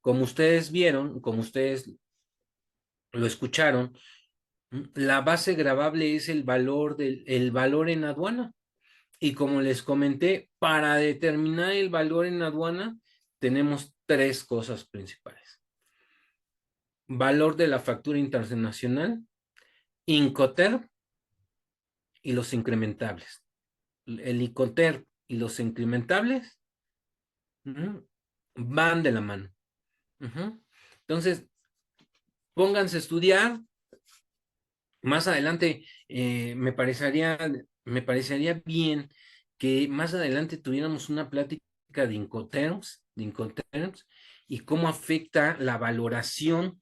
Como ustedes vieron, como ustedes lo escucharon, la base gravable es el valor en aduana. Y como les comenté, para determinar el valor en aduana, tenemos tres cosas principales: valor de la factura internacional, Incoterm y los incrementables. El Incoterm y los incrementables, ujú, van de la mano. Ujú. Entonces, pónganse a estudiar. Más adelante, me parecería bien que más adelante tuviéramos una plática de Incoterms y cómo afecta la valoración,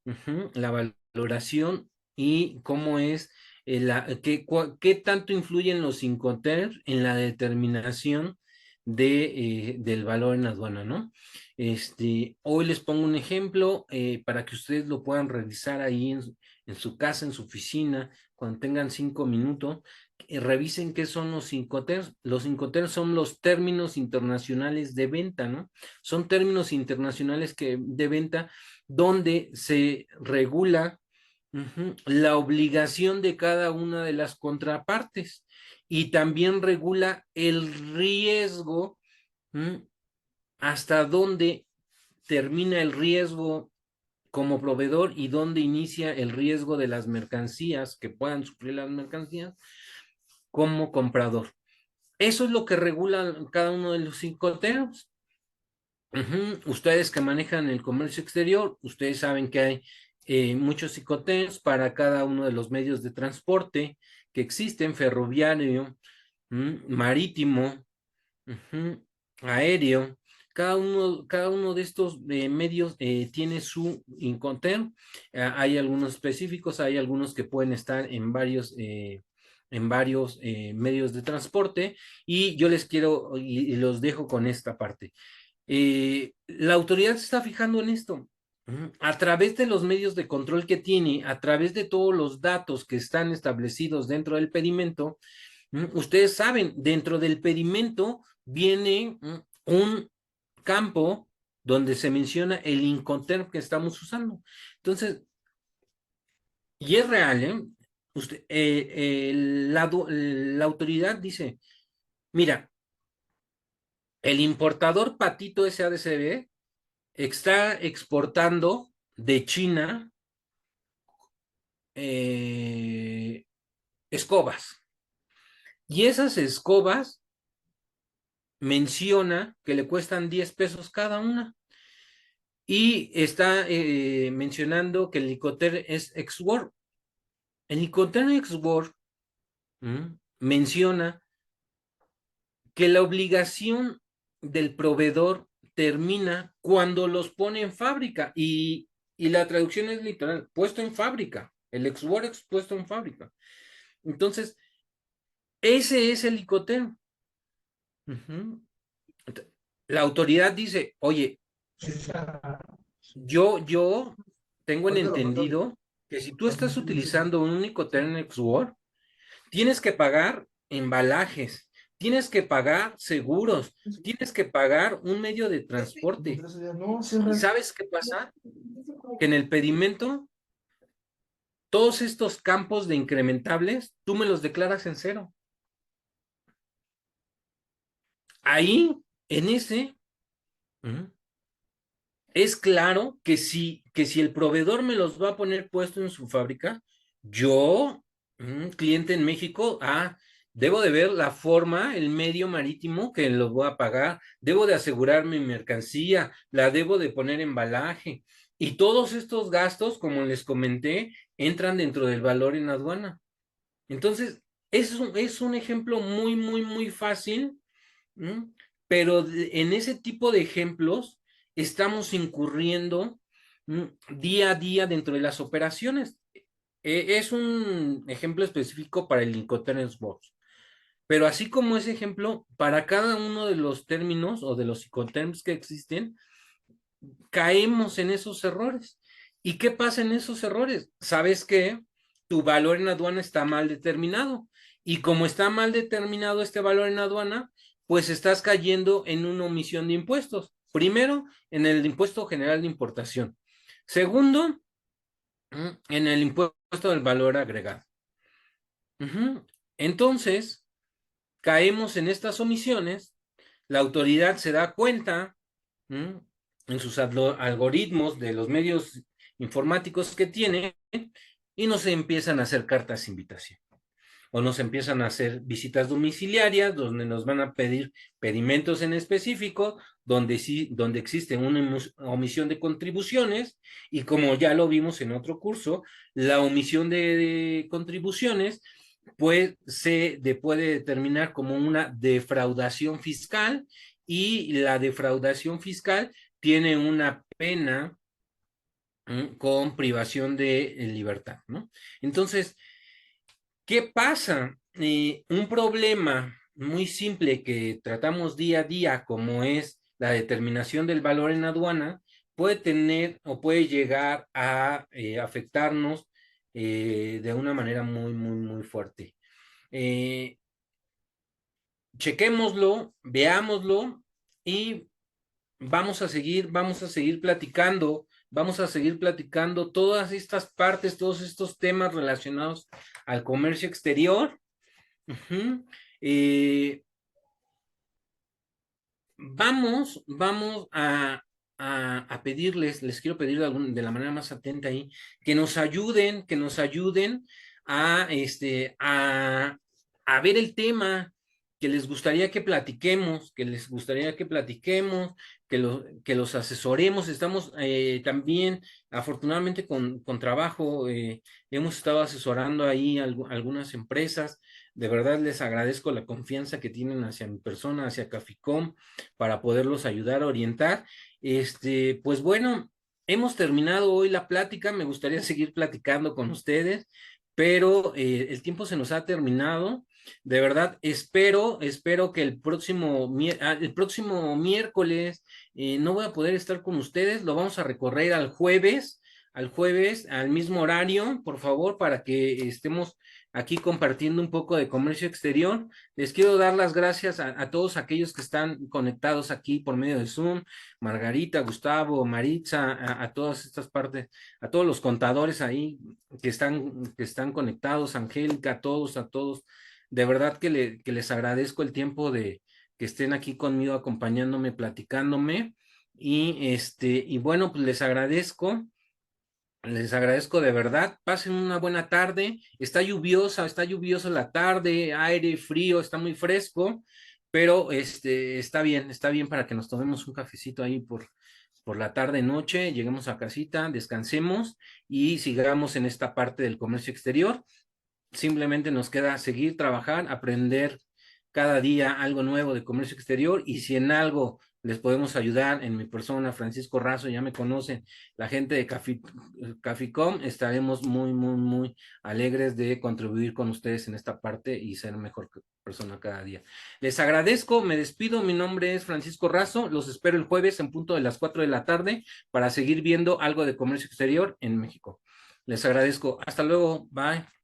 ujú, la valoración, y cómo es, qué tanto influyen los Incoterms en la determinación del valor en aduana, ¿no? Hoy les pongo un ejemplo para que ustedes lo puedan revisar ahí en su casa, en su oficina, cuando tengan 5 minutos. Revisen qué son los Incoterms. Los Incoterms son los términos internacionales de venta, ¿no? Son términos internacionales de venta donde se regula, ujú, la obligación de cada una de las contrapartes, y también regula el riesgo, hasta dónde termina el riesgo como proveedor y dónde inicia el riesgo de las mercancías que puedan sufrir las mercancías como comprador. Eso es lo que regula cada uno de los cinco temas. Ujú. Ustedes que manejan el comercio exterior, ustedes saben que hay muchos psicotems para cada uno de los medios de transporte que existen: ferroviario, marítimo, ujú, aéreo. Cada uno de estos medios tiene su Incoterm. Hay algunos específicos, hay algunos que pueden estar en varios medios de transporte, y yo les quiero y los dejo con esta parte. La autoridad se está fijando en esto. A través de los medios de control que tiene, a través de todos los datos que están establecidos dentro del pedimento. Ustedes saben, dentro del pedimento viene un campo donde se menciona el Incoterm que estamos usando. Entonces, y es real, ¿eh? La autoridad dice: mira, el importador Patito SADCB está exportando de China eh, escobas. Y esas escobas menciona que le cuestan 10 pesos cada una. y está mencionando que el Licoter es ex-work. El Licoter ex-work menciona que la obligación del proveedor termina cuando los pone en fábrica y la traducción es literal, puesto en fábrica, el ex-work expuesto en fábrica. Entonces, ese es el licotero. Uh-huh. La autoridad dice, oye, yo tengo en entendido que si tú estás utilizando un licotero ex-work, tienes que pagar embalajes, tienes que pagar seguros, tienes que pagar un medio de transporte. ¿Y sabes qué pasa? Que en el pedimento, todos estos campos de incrementables, tú me los declaras en cero. Ahí, en ese, es claro que si el proveedor me los va a poner puesto en su fábrica, yo, cliente en México, debo de ver la forma, el medio marítimo que los voy a pagar, debo de asegurar mi mercancía, la debo de poner en embalaje. Y todos estos gastos, como les comenté, entran dentro del valor en aduana. Entonces, es un ejemplo muy, muy, muy fácil. ¿Mm? Pero en ese tipo de ejemplos estamos incurriendo día a día dentro de las operaciones. Es un ejemplo específico para el Incoterms Box, pero así como ese ejemplo, para cada uno de los términos o de los Incoterms que existen, caemos en esos errores. ¿Y qué pasa en esos errores? ¿Sabes qué? Tu valor en aduana está mal determinado. Y como está mal determinado este valor en aduana, pues estás cayendo en una omisión de impuestos. Primero, en el impuesto general de importación. Segundo, en el impuesto del valor agregado. Entonces, caemos en estas omisiones, la autoridad se da cuenta en sus algoritmos de los medios informáticos que tiene y nos empiezan a hacer cartas de invitación o nos empiezan a hacer visitas domiciliarias donde nos van a pedir pedimentos en específico, donde sí, donde existe una omisión de contribuciones y como ya lo vimos en otro curso, la omisión de contribuciones pues puede determinar como una defraudación fiscal y la defraudación fiscal tiene una pena con privación de libertad, ¿no? Entonces, ¿qué pasa? Un problema muy simple que tratamos día a día, como es la determinación del valor en aduana, puede tener o puede llegar a afectarnos de una manera muy, muy, muy fuerte. Eh, Chequémoslo, veámoslo y vamos a seguir platicando todas estas partes, todos estos temas relacionados al comercio exterior. Ujú. Eh, vamos a pedirles, les quiero pedir de la manera más atenta ahí, que nos ayuden a, a ver el tema que les gustaría que platiquemos, que los asesoremos. Estamos también, afortunadamente, con trabajo, hemos estado asesorando ahí algunas empresas. De verdad les agradezco la confianza que tienen hacia mi persona, hacia Caficom, para poderlos ayudar a orientar. Pues bueno, hemos terminado hoy la plática, me gustaría seguir platicando con ustedes, pero el tiempo se nos ha terminado. De verdad, espero que el próximo miércoles no voy a poder estar con ustedes, lo vamos a recorrer al jueves, al mismo horario, por favor, para que estemos aquí compartiendo un poco de comercio exterior. Les quiero dar las gracias a todos aquellos que están conectados aquí por medio de Zoom, Margarita, Gustavo, Maritza, a todas estas partes, a todos los contadores ahí que están conectados, Angélica, a todos. De verdad que les agradezco el tiempo de que estén aquí conmigo, acompañándome, platicándome. Y bueno, pues les agradezco de verdad. Pasen una buena tarde. Está lluviosa la tarde, aire frío, está muy fresco, pero está bien para que nos tomemos un cafecito ahí por la tarde, noche, lleguemos a casita, descansemos y sigamos en esta parte del comercio exterior. Simplemente nos queda seguir, trabajar, aprender cada día algo nuevo de comercio exterior y si en algo les podemos ayudar en mi persona, Francisco Razo, ya me conocen, la gente de Caficom, estaremos muy alegres de contribuir con ustedes en esta parte y ser mejor persona cada día. Les agradezco, me despido, mi nombre es Francisco Razo, los espero el jueves en punto de las 4 de la tarde para seguir viendo algo de comercio exterior en México. Les agradezco, hasta luego, bye.